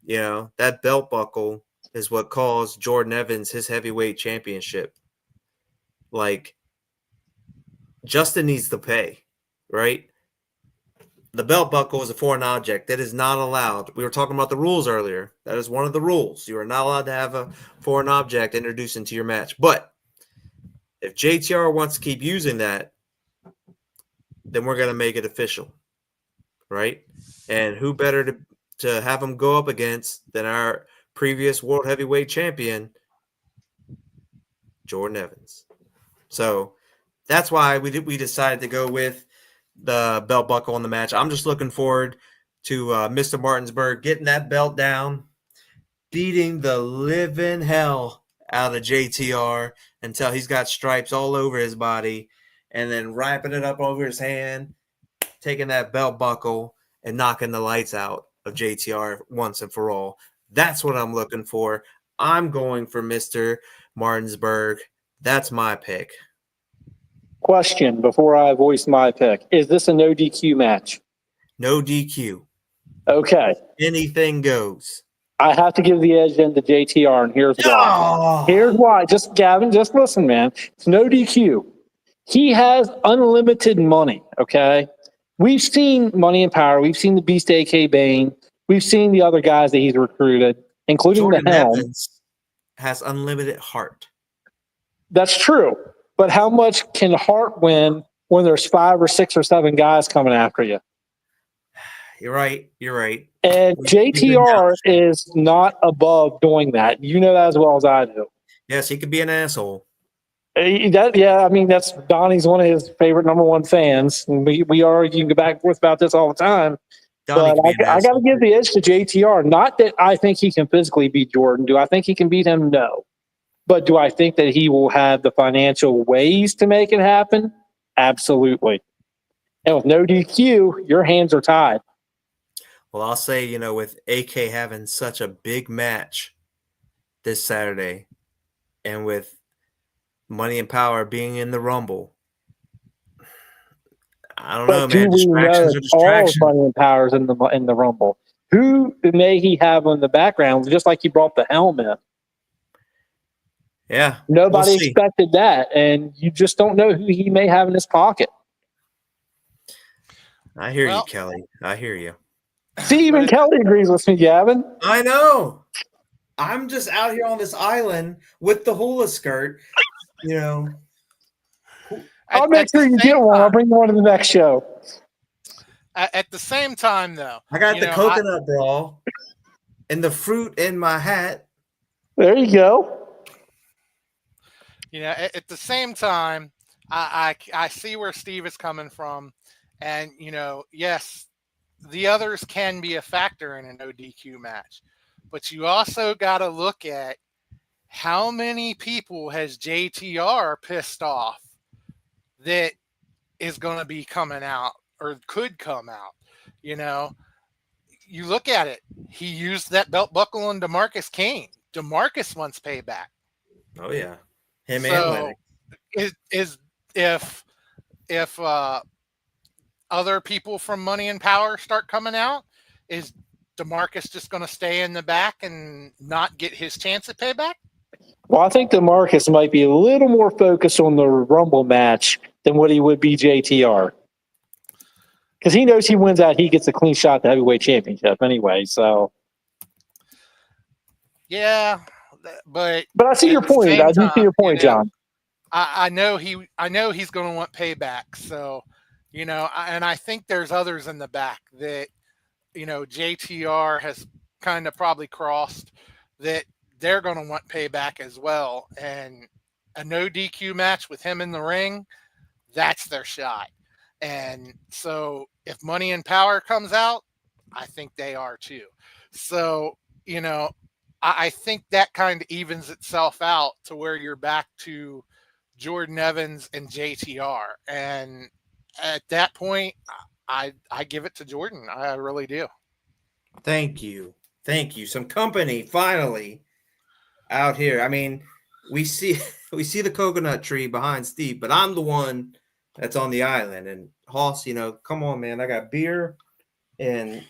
You know, that belt buckle is what caused Jordan Evans his heavyweight championship. Like, Justin needs to pay, right? The belt buckle is a foreign object. That is not allowed. We were talking about the rules earlier. That is one of the rules. You are not allowed to have a foreign object introduced into your match. But if JTR wants to keep using that, then we're going to make it official, right? And who better to have him go up against than our previous world heavyweight champion, Jordan Evans. So that's why we decided to go with the belt buckle on the match. I'm just looking forward to Mr. Martinsburg getting that belt down, beating the living hell out of JTR until he's got stripes all over his body, and then wrapping it up over his hand, taking that belt buckle and knocking the lights out of JTR once and for all. That's what I'm looking for. I'm going for Mr. Martinsburg. That's my pick. Question before I voice my pick. Is this a no DQ match? No DQ. Okay. Anything goes. I have to give the edge then to JTR, and here's why. Oh. Here's why. Just, Gavin, just listen, man. It's no DQ. He has unlimited money, okay? We've seen Money and Power. We've seen the Beast A.K. Bane. We've seen the other guys that he's recruited, including Jordan the Helm. Evans has unlimited heart. That's true. But how much can Hart win when there's 5 or 6 or 7 guys coming after you? You're right. You're right. And JTR is not above doing that. You know that as well as I do. Yes, he could be an asshole. I mean, that's Donnie's one of his favorite number one fans. We argue back and forth about this all the time. Donnie But I got to give the edge to JTR. Not that I think he can physically beat Jordan. Do I think he can beat him? No. But do I think that he will have the financial ways to make it happen? Absolutely. And with no DQ, your hands are tied. Well, I'll say, you know, with AK having such a big match this Saturday, and with Money and Power being in the Rumble, I don't know, But do man. we know Distractions are if all of distractions. Money and Power's in the Rumble? Who may he have in the background, just like he brought the helmet? Yeah. Nobody we'll see. expected that, and you just don't know who he may have in his pocket. I hear you, Well- Kelly. I hear you. See, even Kelly agrees with me, Gavin. I know. I'm just out here on this island with the hula skirt, you know. I'll make sure you get one. I'll bring you one to the next show. At the same time, though, I got you the know, coconut bra and the fruit in my hat. There you go. You know, at the same time, I see where Steve is coming from, and you know, yes, the others can be a factor in an ODQ match, but you also got to look at how many people has JTR pissed off that is going to be coming out or could come out. You know, you look at it. He used that belt buckle on DeMarcus Kane. DeMarcus wants payback. Oh yeah, him and So Lennox. is if other people from Money and Power start coming out, is DeMarcus just going to stay in the back and not get his chance at payback? Well, I think DeMarcus might be a little more focused on the Rumble match than what he would be JTR. Because he knows he wins out, he gets a clean shot at the heavyweight championship anyway. So, Yeah, but I see your point. I do see your point, John. I know he's going to want payback. So, you know, and I think there's others in the back that, you know, JTR has kind of probably crossed that they're going to want payback as well. And a no DQ match with him in the ring, that's their shot. And so if Money and Power comes out, I think they are too. So, you know, I think that kind of evens itself out to where you're back to Jordan Evans and JTR. And at that point, I give it to Jordan. I really do. Thank you. Some company finally out here. I mean, we see the coconut tree behind Steve, but I'm the one that's on the island. And Hoss, you know, come on, man. I got beer and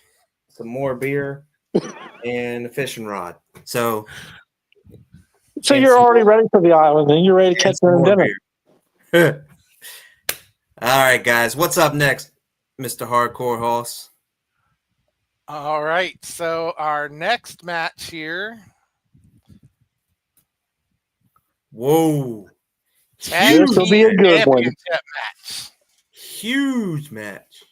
some more beer and a fishing rod. So you're already ready for the island, and you're ready to catch your own dinner. All right, guys. What's up next, Mr. Hardcore Hoss? All right. So our next match here. Whoa. This will be a good one. Match. Huge match.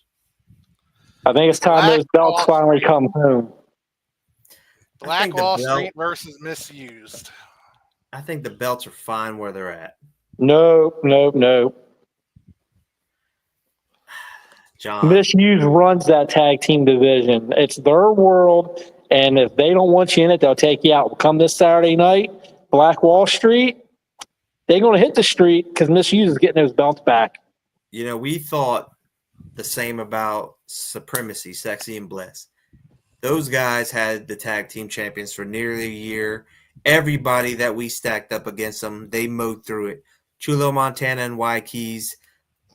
I think it's time those belts finally come home. Black Wall Street versus Misused. I think the belts are fine where they're at. Nope. John. Misuse runs that tag team division. It's their world, and if they don't want you in it, they'll take you out. Come this Saturday night, Black Wall Street, they're going to hit the street because Misuse is getting those belts back. You know, we thought the same about Supremacy, Sexy and Bliss. Those guys had the tag team champions for nearly a year. Everybody that we stacked up against them, they mowed through it. Chulo Montana and Y Keys,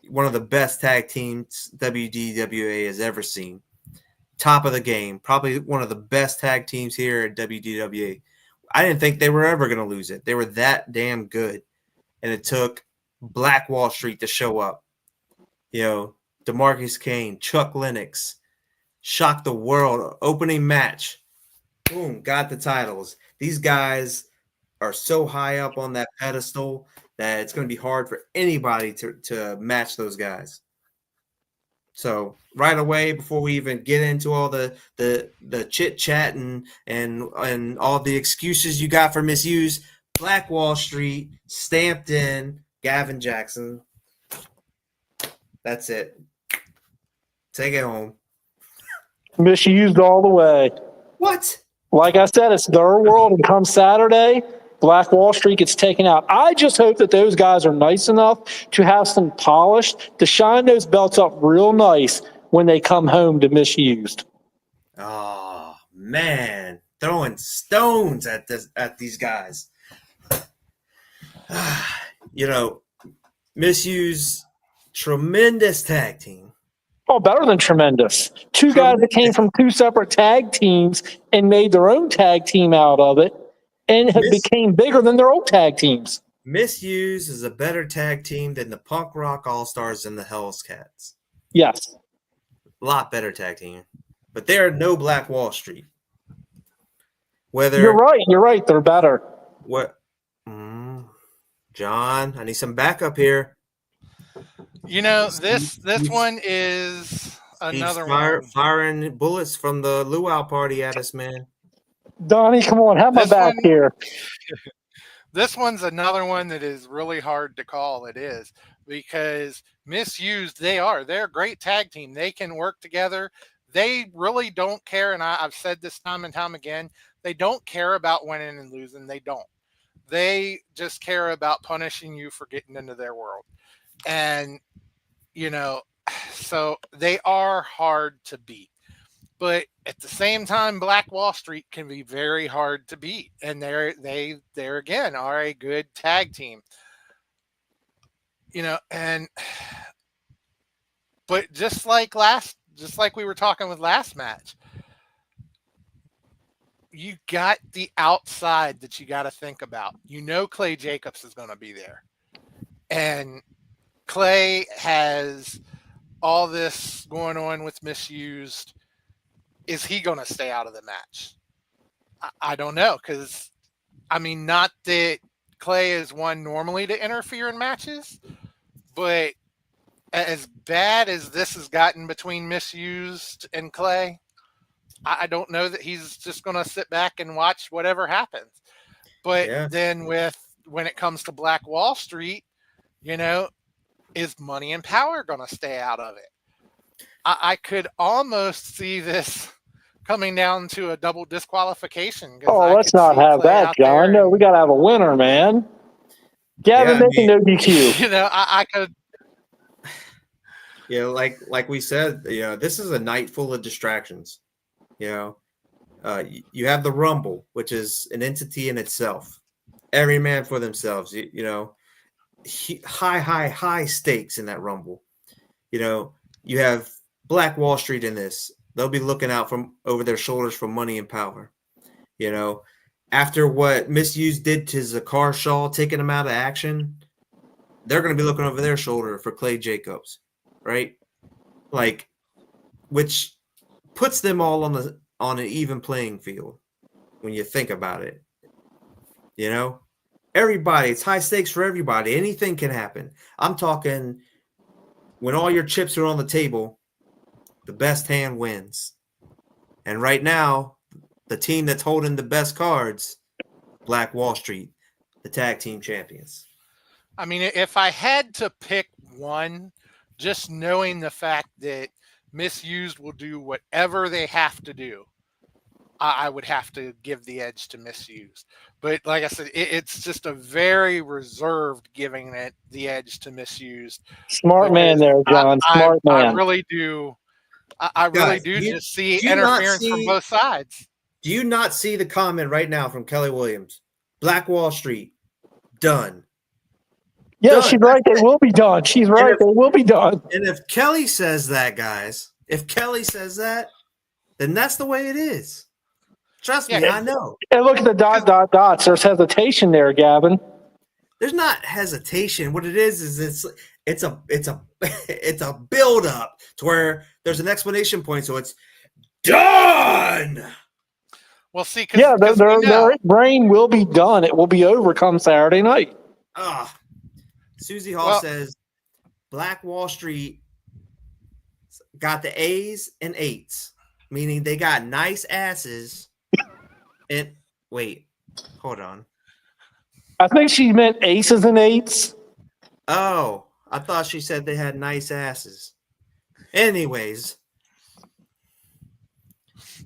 one of the best tag teams WDWA has ever seen. Top of the game. Probably one of the best tag teams here at WDWA. I didn't think they were ever going to lose it. They were that damn good. And it took Black Wall Street to show up. You know, DeMarcus Kane, Chuck Lennox, shocked the world. Opening match. Boom, got the titles. These guys are so high up on that pedestal that it's going to be hard for anybody to match those guys. So right away, before we even get into all the chit chat and all the excuses you got for misuse, Black Wall Street stamped in Gaven Jaxon. That's it. Take it home. Misused all the way. What? Like I said, it's their world, and come Saturday, Black Wall Street gets taken out. I just hope that those guys are nice enough to have some polish to shine those belts up real nice when they come home to Misused. Oh man, throwing stones at these guys. Misuse, tremendous tag team. Oh, better than tremendous. Two guys that came from two separate tag teams and made their own tag team out of it and became bigger than their old tag teams. Misuse is a better tag team than the Punk Rock All-Stars and the Hell's Cats. Yes. A lot better tag team. But they're no Black Wall Street. You're right. They're better. What? John, I need some backup here. This one is another one. Firing bullets from the luau party at us, man. Donnie, come on, have my back here. This one's another one that is really hard to call. It is because Misused, they're a great tag team. They can work together. They really don't care, and I've said this time and time again, they don't care about winning and losing. They don't. They just care about punishing you for getting into their world. And, so they are hard to beat. But at the same time, Black Wall Street can be very hard to beat. And they again are a good tag team. But just like we were talking with last match, you got the outside that you got to think about. Clay Jacobs is going to be there. And Clay has all this going on with Misused. Is he going to stay out of the match? I don't know. Because, not that Clay is one normally to interfere in matches, but as bad as this has gotten between Misused and Clay, I don't know that he's just going to sit back and watch whatever happens. But then when it comes to Black Wall Street, is Money and Power going to stay out of it? I could almost see this coming down to a double disqualification. Oh, let's not have that, John. No, we got to have a winner, man. Gavin, making no DQ. I could. Yeah, like we said, this is a night full of distractions. You have the Rumble, which is an entity in itself. Every man for themselves. High stakes in that Rumble. You have Black Wall Street in this. They'll be looking out from over their shoulders for Money and Power. After what Misuse did to Zakar Shaw, taking him out of action, they're going to be looking over their shoulder for Clay Jacobs, right? Which puts them all on an even playing field when you think about it. Everybody, it's high stakes for everybody. Anything can happen. I'm talking when all your chips are on the table, the best hand wins. And right now, the team that's holding the best cards, Black Wall Street, the tag team champions. If I had to pick one, just knowing the fact that Misused will do whatever they have to do, I would have to give the edge to Misused. But like I said, it's just a very reserved giving it the edge to Misused. Smart man there, John. Smart man. I really do. I really do just see interference from both sides. Do you not see the comment right now from Kelly Williams? Black Wall Street, done. Yeah, done. She's right. They will be done. She's right. They will be done. And if Kelly says that, guys, then that's the way it is. Trust me, I know. And look at the dots. There's hesitation there, Gavin. There's not hesitation. What it is it's a build up to where there's an explanation point. So it's done. Well, see, their brain will be done. It will be over come Saturday night. Susie Hall says Black Wall Street got the A's and 8s, meaning they got nice asses. And wait, hold on. I think she meant aces and 8s. Oh, I thought she said they had nice asses. Anyways.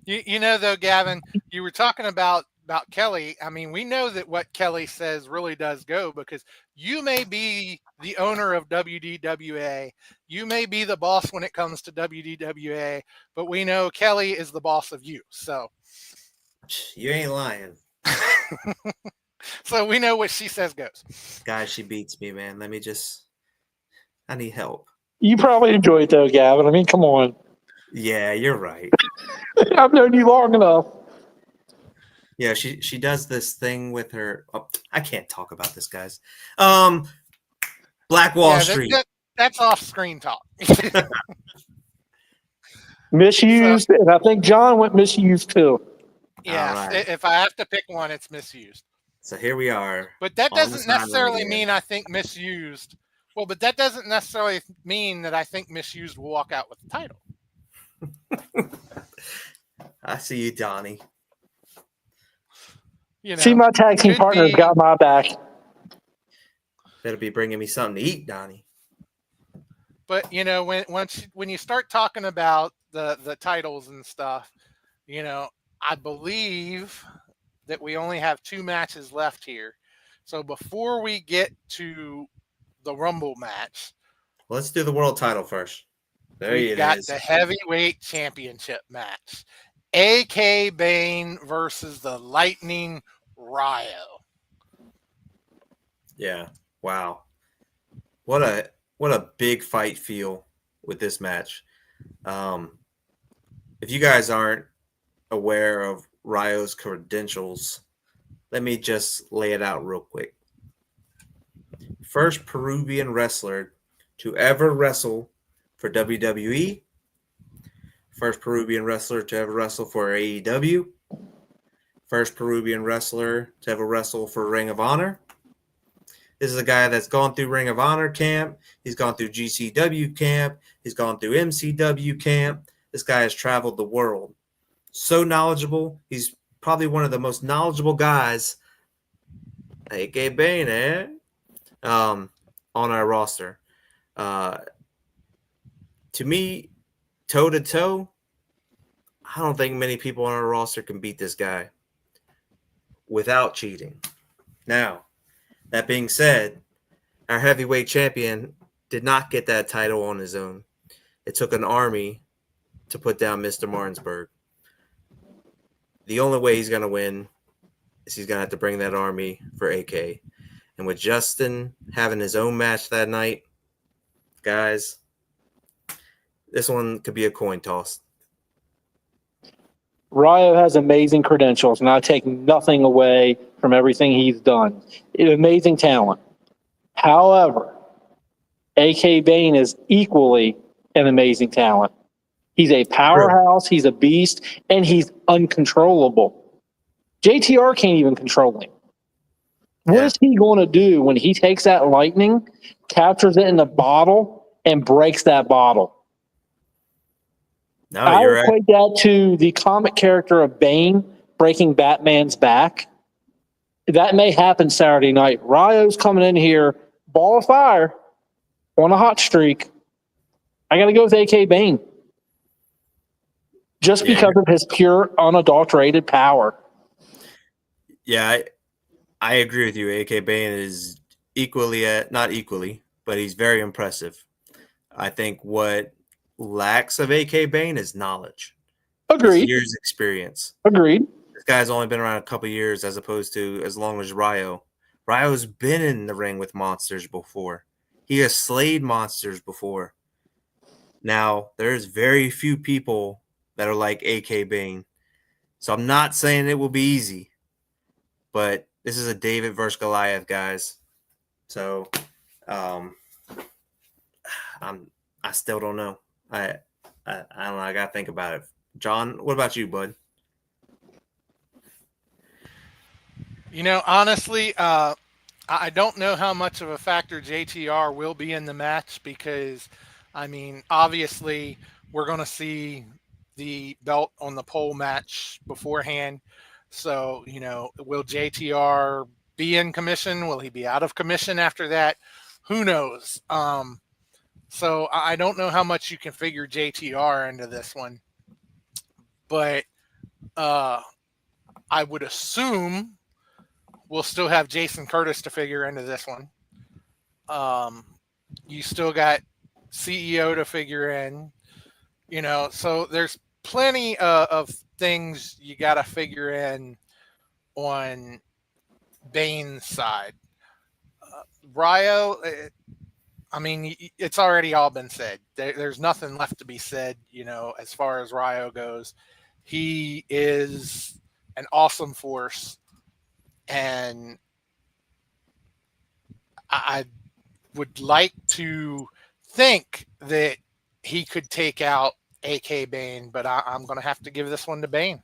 Though, Gavin, you were talking about about Kelly, I mean, we know that what Kelly says really does go, because you may be the owner of WDWA, you may be the boss when it comes to WDWA, but we know Kelly is the boss of you. So You ain't lying. so we know what she says goes. Guys, she beats me, man. I need help. You probably enjoy it though, Gavin. I mean, come on. Yeah, you're right. I've known you long enough. Yeah, she does this thing with her. Oh, I can't talk about this, guys. Black Wall Street. That's off-screen talk. Misused, and I think John went misused too. Yes, right. if I have to pick one, it's misused. So here we are. But that doesn't necessarily mean I think misused. Well, but that doesn't necessarily mean that I think misused will walk out with the title. I see you, Donnie. You know, see, my tag team partner's got my back. Better be bringing me something to eat, Donnie. But you know, when you start talking about the titles and stuff, you know, I believe that we only have 2 matches left here. So before we get to the Rumble match, let's do the world title first. We've got the heavyweight championship match. AK Bane versus the Lightning Ryo. Yeah. Wow. What a big fight feel with this match. If you guys aren't aware of Ryo's credentials, let me just lay it out real quick. First Peruvian wrestler to ever wrestle for WWE. First Peruvian wrestler to ever wrestle for AEW. First Peruvian wrestler to ever wrestle for Ring of Honor. This is a guy that's gone through Ring of Honor camp. He's gone through GCW camp. He's gone through MCW camp. This guy has traveled the world. So knowledgeable. He's probably one of the most knowledgeable guys, AK Bane, on our roster. To me, toe-to-toe, I don't think many people on our roster can beat this guy without cheating. Now, that being said, our heavyweight champion did not get that title on his own. It took an army to put down Mr. Martinsburg. The only way he's going to win is he's going to have to bring that army for AK. And with Justin having his own match that night, guys, this one could be a coin toss. Ryo has amazing credentials, and I take nothing away from everything he's done. Amazing talent. However, AK Bane is equally an amazing talent. He's a powerhouse, he's a beast, and he's uncontrollable. JTR can't even control him. What is he going to do when he takes that lightning, captures it in a bottle, and breaks that bottle? No, I you're right. equate that to the comic character of Bane breaking Batman's back. That may happen Saturday night. Ryo's coming in here, ball of fire, on a hot streak. I got to go with AK Bane. Just because of his pure, unadulterated power. Yeah, I agree with you. AK Bane is not equally, but he's very impressive. I think what lacks of AK Bane is knowledge. Agreed. Years experience. Agreed. This guy's only been around a couple years as opposed to as long as Ryo. Ryo's been in the ring with monsters before. He has slayed monsters before. Now, there's very few people that are like AK Bane. So I'm not saying it will be easy, but this is a David versus Goliath, guys. So I still don't know. I don't know. I gotta think about it. John, what about you, bud? You know, honestly, I don't know how much of a factor JTR will be in the match because, I mean, obviously we're going to see the belt on the pole match beforehand. So, you know, will JTR be in commission? Will he be out of commission after that? Who knows? So I don't know how much you can figure JTR into this one. But I would assume we'll still have Jason Curtis to figure into this one. You still got CEO to figure in, so there's plenty of things you got to figure in on Bane's side. Ryo, it's already all been said. There's nothing left to be said, as far as Ryo goes. He is an awesome force, and I would like to think that he could take out AK Bane, but I'm going to have to give this one to Bane.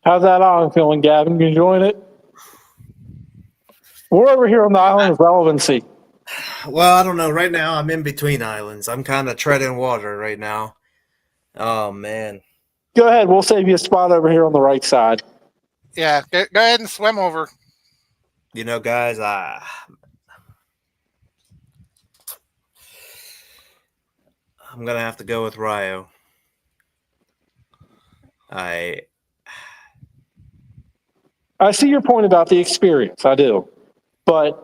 How's that island feeling, Gavin? You enjoying it? We're over here on the island of relevancy. Well, I don't know. Right now, I'm in between islands. I'm kind of treading water right now. Oh, man. Go ahead. We'll save you a spot over here on the right side. Yeah, go ahead and swim over. Guys, I'm going to have to go with Ryo. I see your point about the experience. I do. But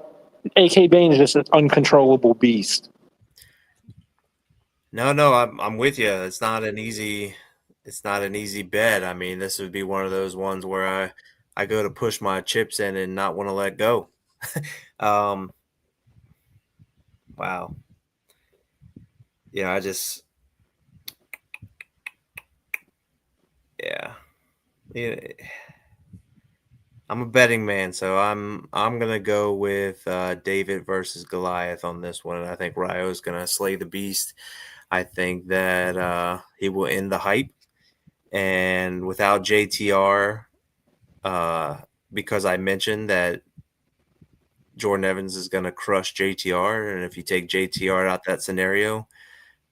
AK Bane is just an uncontrollable beast. No, I'm with you. It's not an easy bet. I mean, this would be one of those ones where I go to push my chips in and not want to let go. Wow. Yeah, I'm a betting man, so I'm gonna go with David versus Goliath on this one. And I think Ryo is gonna slay the beast. I think that he will end the hype, and without JTR, because I mentioned that Jordan Evans is gonna crush JTR, and if you take JTR out that scenario,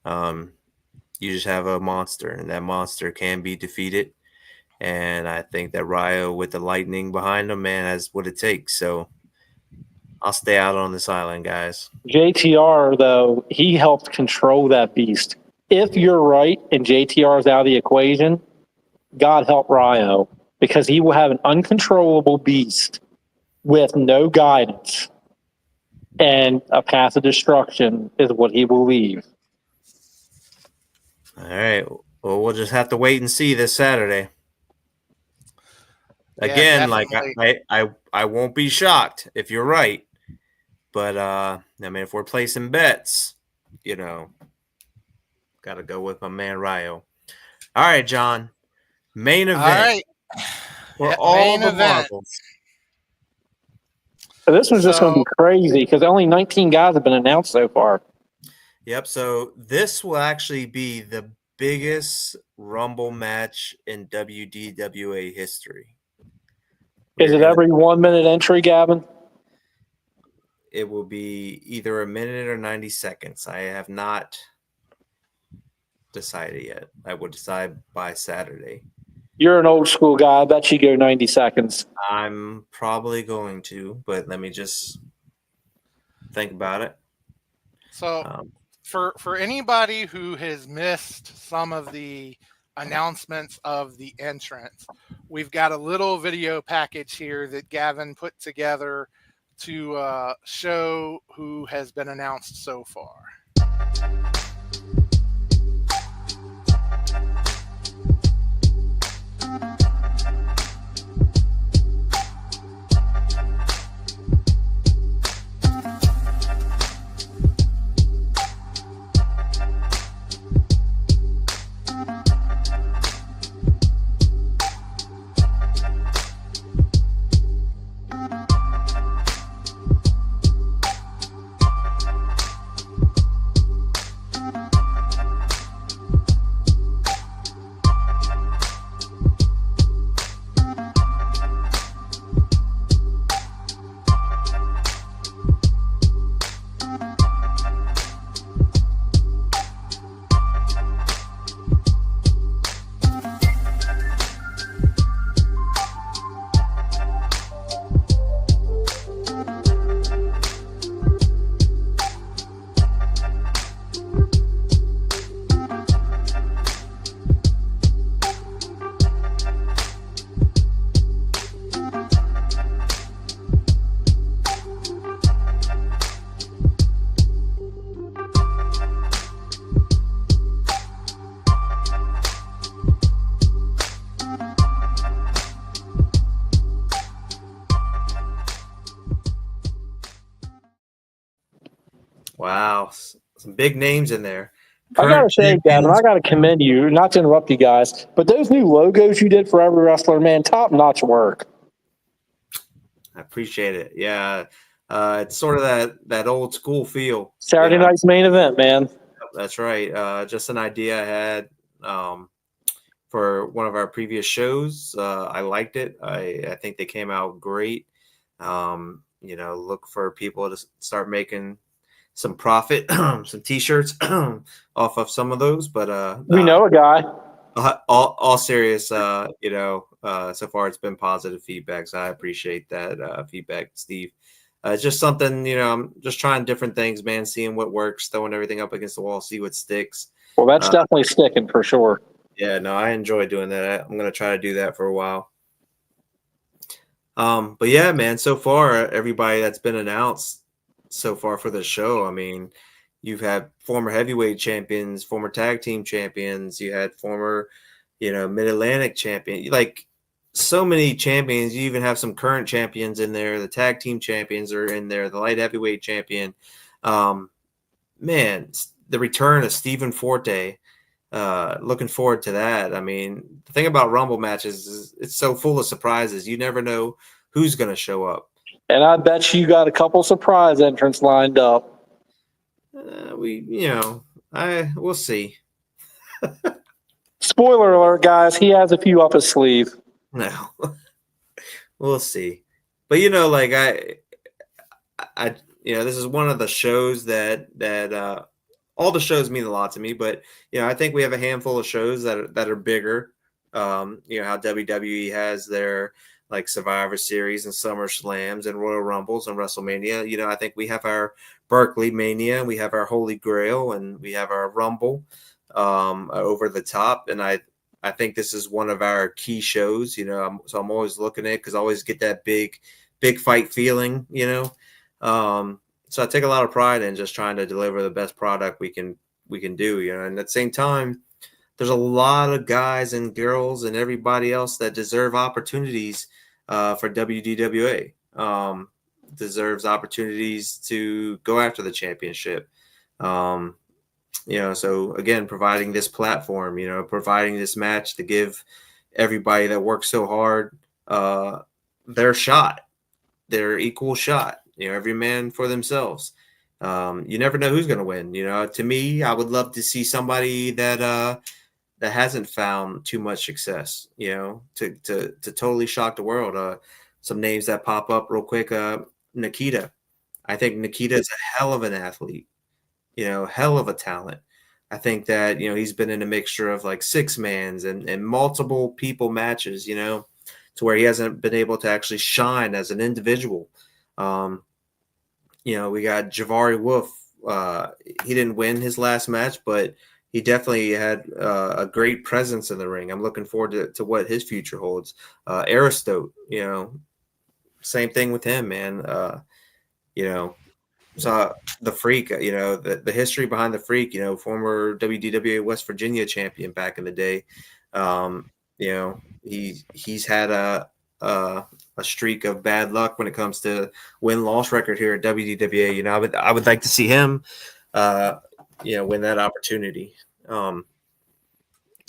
you just have a monster, and that monster can be defeated. And I think that Ryo, with the lightning behind him, man, has what it takes. So I'll stay out on this island, guys. JTR, though, he helped control that beast. If you're right and JTR is out of the equation, God help Ryo, because he will have an uncontrollable beast with no guidance. And a path of destruction is what he will leave. All right. Well, we'll just have to wait and see this Saturday. Again, I won't be shocked if you're right. But, if we're placing bets, got to go with my man Ryo. All right, John. Main event. All right. For all the marbles. So this one's just going to be crazy because only 19 guys have been announced so far. Yep. So this will actually be the biggest Rumble match in WDWA history. Is it every 1 minute entry, Gavin? It will be either a minute or 90 seconds. I have not decided yet. I will decide by Saturday. You're an old school guy. I bet you go 90 seconds. I'm probably going to, but let me just think about it. So for anybody who has missed some of the announcements of the entrance, we've got a little video package here that Gavin put together to show who has been announced so far. Wow, some big names in there. I gotta Current say, Gavin, champions. I gotta commend you. Not to interrupt you guys, but those new logos you did for every wrestler, man, top notch work. I appreciate it. Yeah, it's sort of that old school feel. Saturday night's main event, man. That's right. Just an idea I had for one of our previous shows. I liked it. I think they came out great. Look for people to start making some profit, some T-shirts off of some of those. But We know a guy. all serious. So far it's been positive feedback. So I appreciate that feedback, Steve. It's just something, I'm just trying different things, man, seeing what works, throwing everything up against the wall, see what sticks. Well, that's definitely sticking for sure. Yeah, no, I enjoy doing that. I'm going to try to do that for a while. But yeah, man, so far, everybody that's been announced so far for the show, I mean, you've had former heavyweight champions, former tag team champions, you had former, mid-Atlantic champion, like so many champions. You even have some current champions in there. The tag team champions are in there, the light heavyweight champion. Man, the return of Stephen Forte. Looking forward to that. I mean, the thing about Rumble matches is it's so full of surprises. You never know who's going to show up. And I bet you got a couple surprise entrants lined up. We'll see. Spoiler alert, guys, he has a few up his sleeve. No, we'll see. But this is one of the shows that all the shows mean a lot to me, but I think we have a handful of shows that are bigger. How WWE has their like Survivor Series and Summer Slams and Royal Rumbles and WrestleMania. I think we have our Berkeley Mania, we have our Holy Grail, and we have our Rumble over the top. And I think this is one of our key shows. So I'm always looking at it because I always get that big fight feeling. So I take a lot of pride in just trying to deliver the best product we can do, and at the same time, there's a lot of guys and girls and everybody else that deserve opportunities for WDWA, deserves opportunities to go after the championship. So again, providing this platform, providing this match to give everybody that works so hard their shot, their equal shot. Every man for themselves. You never know who's going to win. To me, I would love to see somebody that hasn't found too much success. To totally shock the world. Some names that pop up real quick. Nikita. I think Nikita is a hell of an athlete. Hell of a talent. I think that he's been in a mixture of like six mans and multiple people matches. To where he hasn't been able to actually shine as an individual. We got Javari Wolf. He didn't win his last match, but he definitely had a great presence in the ring. I'm looking forward to what his future holds. Aristote, same thing with him, man. So the Freak, the history behind the Freak, former WDWA West Virginia champion back in the day. He's had a streak of bad luck when it comes to win-loss record here at WDWA. I would like to see him, win that opportunity. So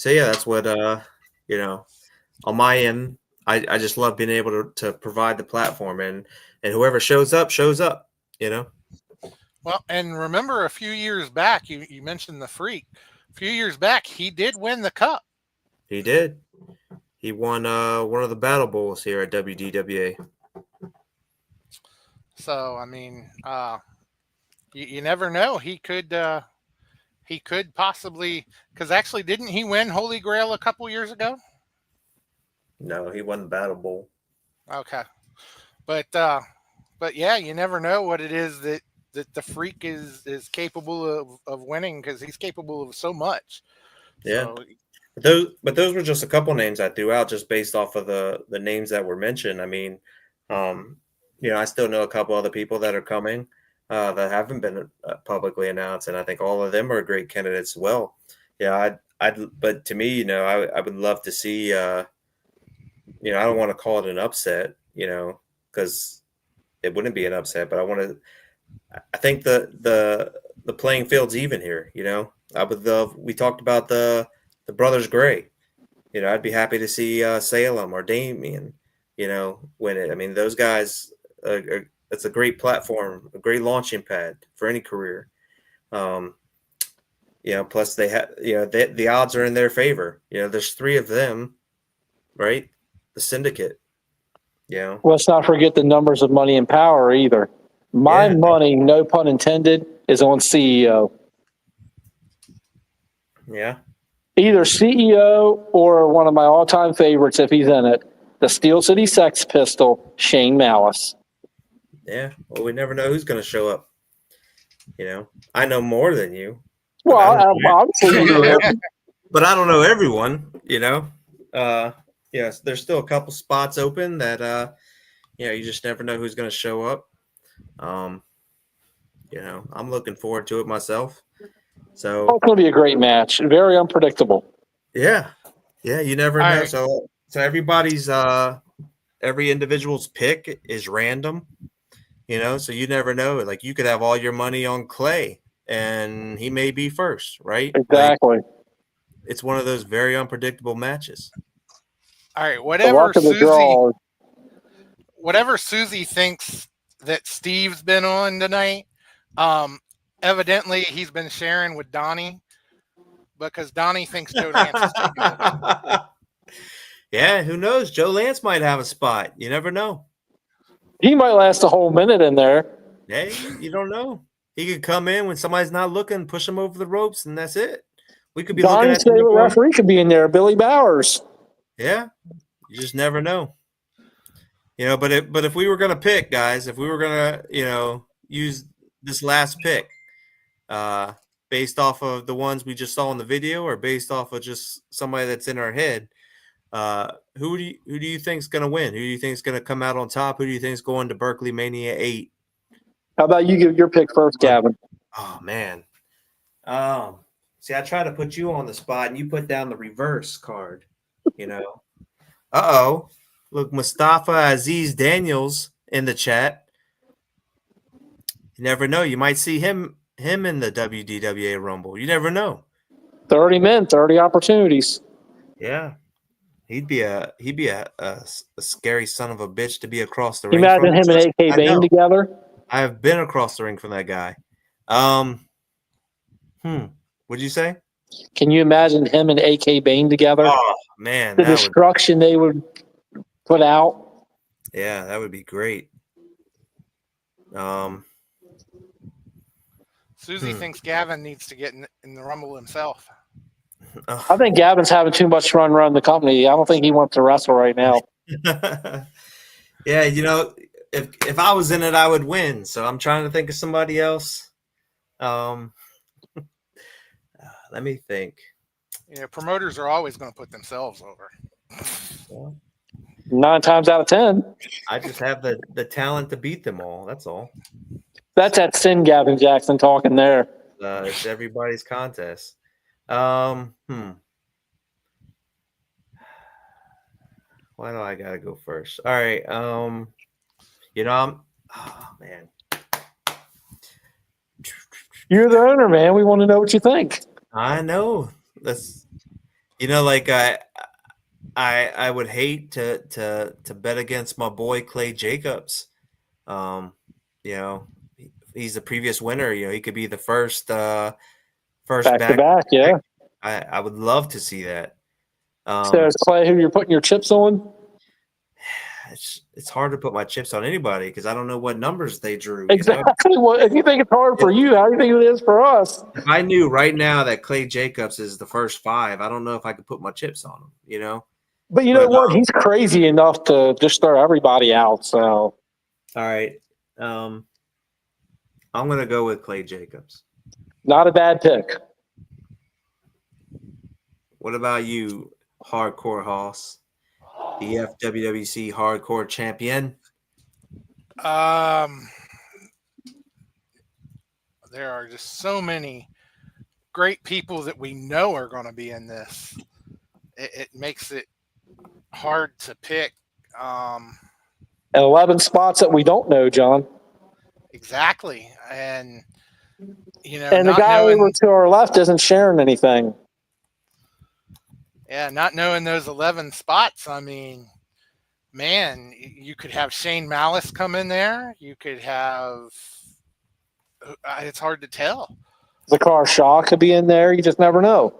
yeah, that's what on my end, I just love being able to provide the platform, and whoever shows up. Well, and remember a few years back, you mentioned the Freak. A few years back, he did win the cup. He did. He won one of the Battle Bowls here at WDWA. So I mean, you never know. He could possibly, because actually, didn't he win Holy Grail a couple years ago? No, he won the Battle Bowl. Okay, but yeah, you never know what it is that the Freak is capable of winning, because he's capable of so much. Yeah. So, But those were just a couple names I threw out just based off of the names that were mentioned. I mean, I still know a couple other people that are coming that haven't been publicly announced, and I think all of them are great candidates as well. Yeah, but to me, I would love to see. I don't want to call it an upset, because it wouldn't be an upset, but I want to I think the playing field's even here. You know, I would love. We talked about the brothers Gray. You know, I'd be happy to see Salem or Damien, you know, win it. I mean, those guys, it's a great platform, a great launching pad for any career. You know, plus they have, you know, the odds are in their favor. You know, there's 3 of them, right? The syndicate, you know. Let's not forget the numbers of money and power either. My Yeah. money, no pun intended, is on CEO. Yeah. Either CEO or one of my all-time favorites, if he's in it, the Steel City Sex Pistol, Shane Malice. Yeah. Well, we never know who's going to show up. You know, I know more than you. Well, obviously, But I don't know everyone, you know. Yes, there's still a couple spots open that you know, you just never know who's going to show up. You know, I'm looking forward to it myself. So it's going to be a great match. Very unpredictable. yeah, you never All know. right. So everybody's every individual's pick is random, you know. So you never know. Like you could have all your money on Clay, and he may be first, right? Exactly. Like, it's one of those very unpredictable matches. All right, The luck of the draw. whatever Susie thinks that Steve's been on tonight, evidently he's been sharing with Donnie because Donnie thinks Joe Lance is taking over. Yeah, who knows? Joe Lance might have a spot. You never know. He might last a whole minute in there. Hey, you don't know. He could come in when somebody's not looking, push him over the ropes, and that's it. We could be looking Donnie's at the favorite referee could be in there, Billy Bowers. Yeah, you just never know. You know, but if we were gonna pick, guys, if we were gonna, you know, use this last pick, based off of the ones we just saw in the video, or based off of just somebody that's in our head, who do you think's gonna win? Who do you think's gonna come out on top? Who do you think's going to Berkeley Mania 8? How about you give your pick first, Gavin? Oh man. See, I try to put you on the spot, and you put down the reverse card. You know. Uh-oh. Look, Mustafa Aziz Daniels in the chat. You never know. You might see him in the WDWA Rumble. You never know. 30 men, 30 opportunities. Yeah. He'd be a scary son of a bitch to be across the ring. Imagine him and AK Bane together. I have been across the ring from that guy. What'd you say? Can you imagine him and AK Bane together? Oh man, the destruction they would put out. Yeah, that would be great. Susie thinks Gavin needs to get in the Rumble himself. I think Gavin's having too much run around the company. I don't think he wants to wrestle right now. Yeah, you know, if I was in it, I would win. So I'm trying to think of somebody else. Let me think. Yeah, promoters are always going to put themselves over. 9 times out of 10. I just have the talent to beat them all. That's all. That's that Sin Gavin Jaxon talking there. It's everybody's contest. Why do I gotta go first? All right. You know, man. You're the owner, man. We want to know what you think. I know. That's, you know, like I would hate to bet against my boy Clay Jacobs. You know, he's the previous winner. You know, he could be the first back to back. Yeah, I would love to see that. So is Clay who you're putting your chips on? It's hard to put my chips on anybody because I don't know what numbers they drew. Exactly. You know? Well, if you think it's hard for you, how do you think it is for us? If I knew right now that Clay Jacobs is the first 5, I don't know if I could put my chips on him. You know. But you know what? He's crazy enough to just throw everybody out. So. All right. I'm gonna go with Clay Jacobs. Not a bad pick. What about you, Hardcore Hoss? The FWWC Hardcore Champion. There are just so many great people that we know are going to be in this. It makes it hard to pick. And 11 spots that we don't know, John. Exactly. and And the not guy over knowing, to our left isn't sharing anything. not knowing those 11 spots. I mean, man, you could have Shane Malice come in there. You could have. It's hard to tell. Zakar Shaw could be in there. You just never know.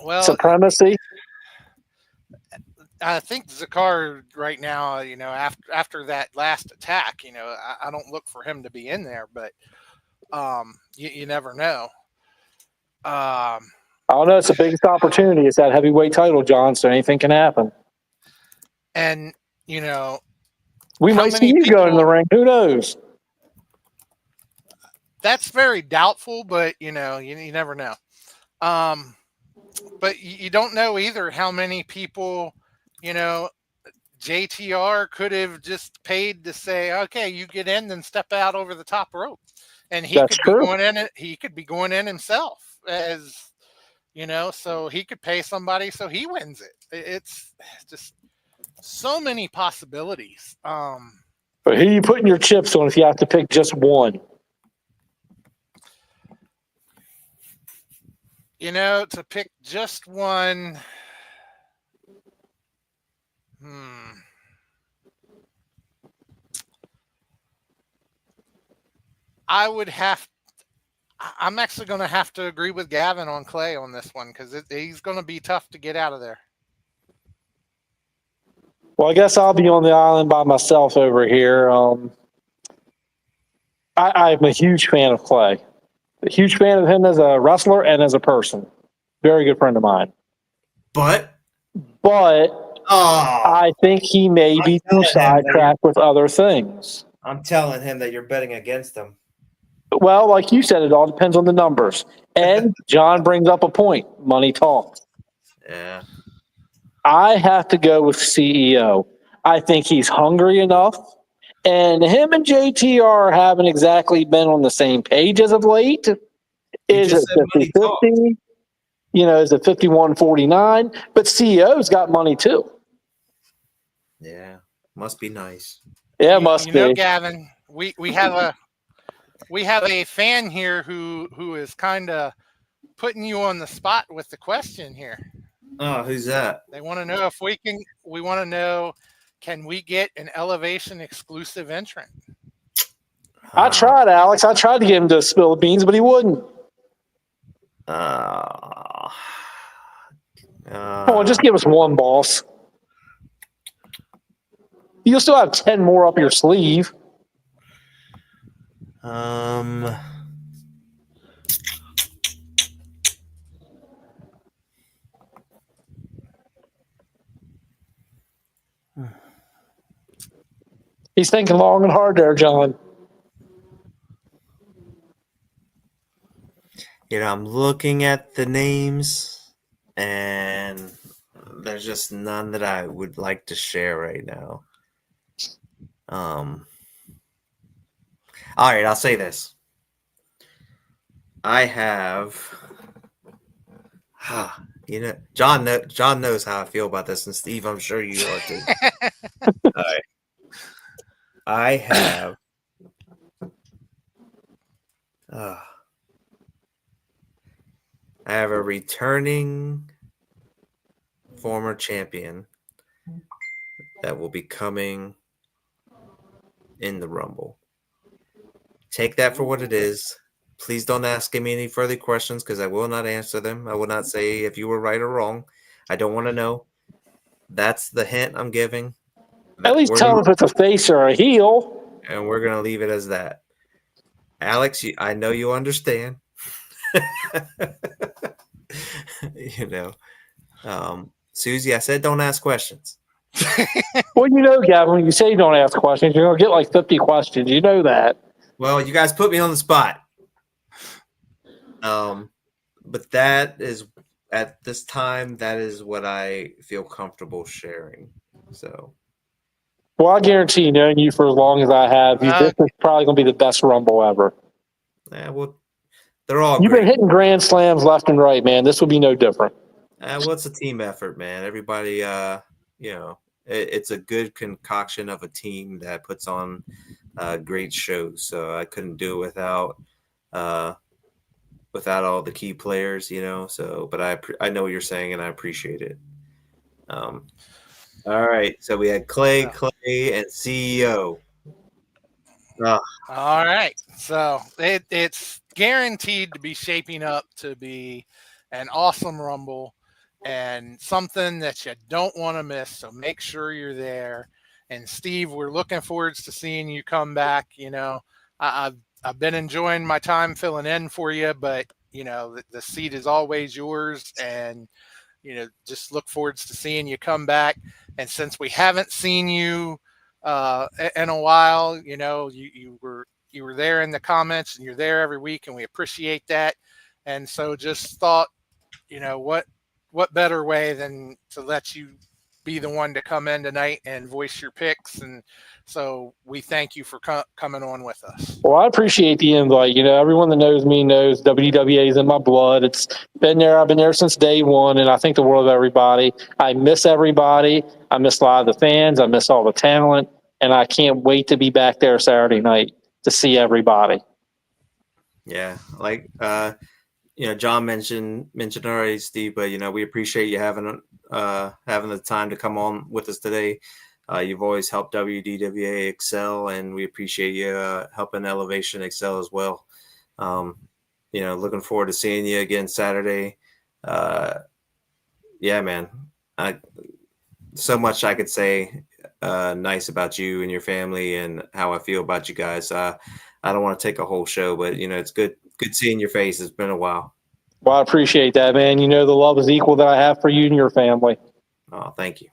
Well, Supremacy. I think Zakar right now, after that last attack, I don't look for him to be in there, but you never know. I don't know. It's the biggest opportunity. It's that heavyweight title, John. So anything can happen. And we how might see many you go in the people- ring. Who knows? That's very doubtful, but you never know. But you don't know either how many people, JTR could have just paid to say, okay, you get in, then step out over the top rope, and he That's could true. be going in. He could be going in himself, as so he could pay somebody so he wins it. It's just so many possibilities. But who are you putting your chips on if you have to pick just one? To pick just one. I'm actually going to have to agree with Gaven on Clay on this one, because he's going to be tough to get out of there. Well, I guess I'll be on the island by myself over here. I'm a huge fan of Clay. A huge fan of him as a wrestler and as a person. Very good friend of mine. But I think he may be too sidetracked with other things. I'm telling him that you're betting against him. Well, like you said, it all depends on the numbers. And John brings up a point. Money talks. Yeah. I have to go with CEO. I think he's hungry enough. And him and JTR haven't exactly been on the same page as of late. Is it 50-50? Is it 51-49? But CEO's got money too. Yeah. Must be nice. Yeah, must be. Gavin, we have a fan here who is kind of putting you on the spot with the question here. Oh, who's that? They want to know if we want to know, can we get an Elevation exclusive entrant? I tried, Alex. I tried to get him to spill the beans, but he wouldn't. Come on, just give us one, boss. You'll still have 10 more up your sleeve. He's thinking long and hard there, John. I'm looking at the names, and there's just none that I would like to share right now. All right, I'll say this. I have, John knows how I feel about this, and Steve, I'm sure you are too. All right. I have a returning former champion that will be coming in the Rumble. Take that for what it is. Please don't ask me any further questions, because I will not answer them. I will not say if you were right or wrong. I don't want to know. That's the hint I'm giving. At least tell him if it's a face or a heel. And we're going to leave it as that. Alex, I know you understand. Susie, I said don't ask questions. Well, Gavin, when you say don't ask questions, you're going to get like 50 questions. You know that. Well, you guys put me on the spot. But that is, at this time, that is what I feel comfortable sharing. So. Well, I guarantee, knowing you for as long as I have, this is probably going to be the best Rumble ever. Yeah, well, they're all You've great. been hitting grand slams left and right, man. This will be no different. Well, it's a team effort, man. Everybody, it's a good concoction of a team that puts on great shows. So I couldn't do it without all the key players, So, but I know what you're saying, and I appreciate it. All right, so we had Clay, and CEO. All right. So it's guaranteed to be shaping up to be an awesome Rumble and something that you don't want to miss. So make sure you're there. And Steve, we're looking forward to seeing you come back. I've been enjoying my time filling in for you, but the seat is always yours, and just look forward to seeing you come back. And since we haven't seen you in a while, you were there in the comments, and you're there every week, and we appreciate that. And so just thought, what better way than to let you be the one to come in tonight and voice your picks. And so we thank you for coming on with us. Well, I appreciate the invite. Everyone that knows me knows WDWA is in my blood. It's been there. I've been there since day one, and I think the world of everybody. I miss everybody. I miss a lot of the fans. I miss all the talent, and I can't wait to be back there Saturday night to see everybody. Yeah, like John mentioned already, Steve, but we appreciate you having the time to come on with us today. You've always helped WDWA excel, and we appreciate you helping Elevation excel as well. Looking forward to seeing you again Saturday. Yeah, man. So much I could say nice about you and your family and how I feel about you guys. I don't want to take a whole show, but it's good seeing your face. It's been a while. Well, I appreciate that, man. The love is equal that I have for you and your family. Oh, thank you.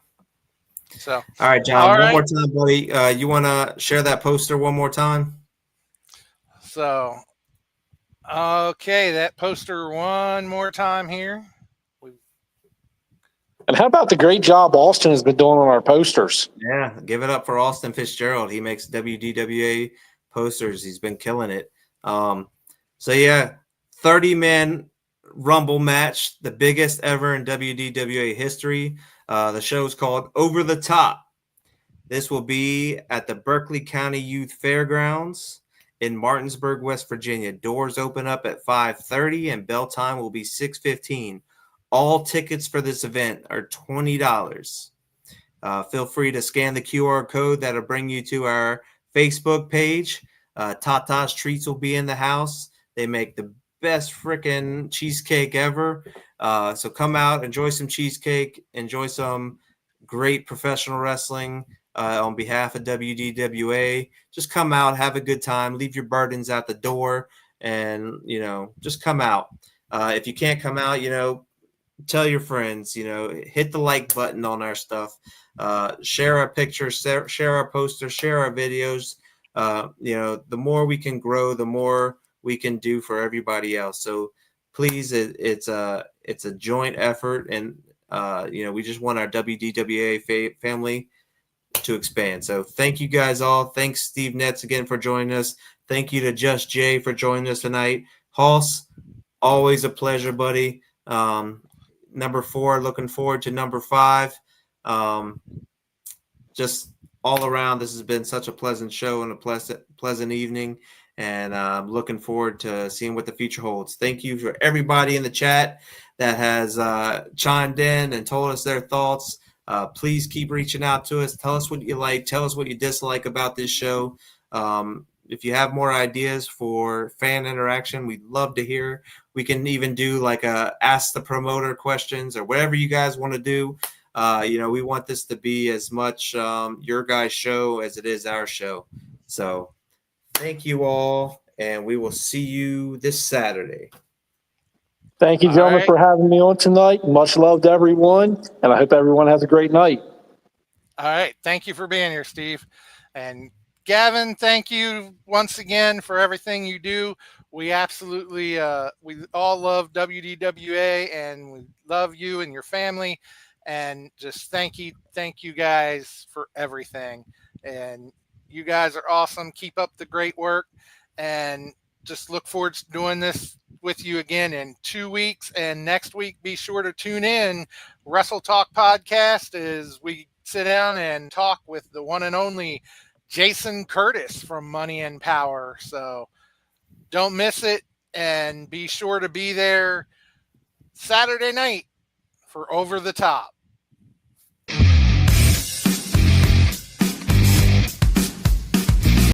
So, all right, John, one more time, buddy. You want to share that poster one more time? So, okay, that poster one more time here. And how about the great job Austin has been doing on our posters? Yeah, give it up for Austin Fitzgerald. He makes WDWA posters. He's been killing it. So, yeah, 30-man Rumble match, the biggest ever in WDWA history. The show is called Over the Top. This will be at the Berkeley County Youth Fairgrounds in Martinsburg, West Virginia. Doors open up at 5:30 and bell time will be 6:15. All tickets for this event are $20. Feel free to scan the QR code that'll bring you to our Facebook page. Tata's Treats will be in the house. They make the best freaking cheesecake ever. So come out, enjoy some cheesecake, enjoy some great professional wrestling on behalf of WDWA. Just come out, have a good time, leave your burdens at the door, and, just come out. If you can't come out, tell your friends, hit the like button on our stuff, share our pictures, share our posters, share our videos. The more we can grow, the more we can do for everybody else. So please, it's a joint effort, and we just want our WDWA family to expand. So thank you guys all. Thanks Steve Netz again for joining us. Thank you to Just Jay for joining us tonight. Hoss, always a pleasure, buddy. Number 4, looking forward to number 5. Just all around, this has been such a pleasant show and a pleasant evening, and I'm looking forward to seeing what the future holds. Thank you for everybody in the chat that has chimed in and told us their thoughts. Please keep reaching out to us. Tell us what you like. Tell us what you dislike about this show. If you have more ideas for fan interaction, we'd love to hear. We can even do like a ask the promoter questions or whatever you guys want to do. We want this to be as much your guys' show as it is our show. So thank you all, and we will see you this Saturday. Thank you, gentlemen, for having me on tonight. Much love to everyone, and I hope everyone has a great night. All right. Thank you for being here, Steve. And Gavin, thank you once again for everything you do. We absolutely, we all love WDWA, and we love you and your family. And just thank you guys for everything. And you guys are awesome. Keep up the great work, and just look forward to doing this with you again in 2 weeks. And next week, be sure to tune in. Wrestle Talk Podcast as we sit down and talk with the one and only Jason Curtis from Money and Power. So don't miss it, and be sure to be there Saturday night for Over the Top.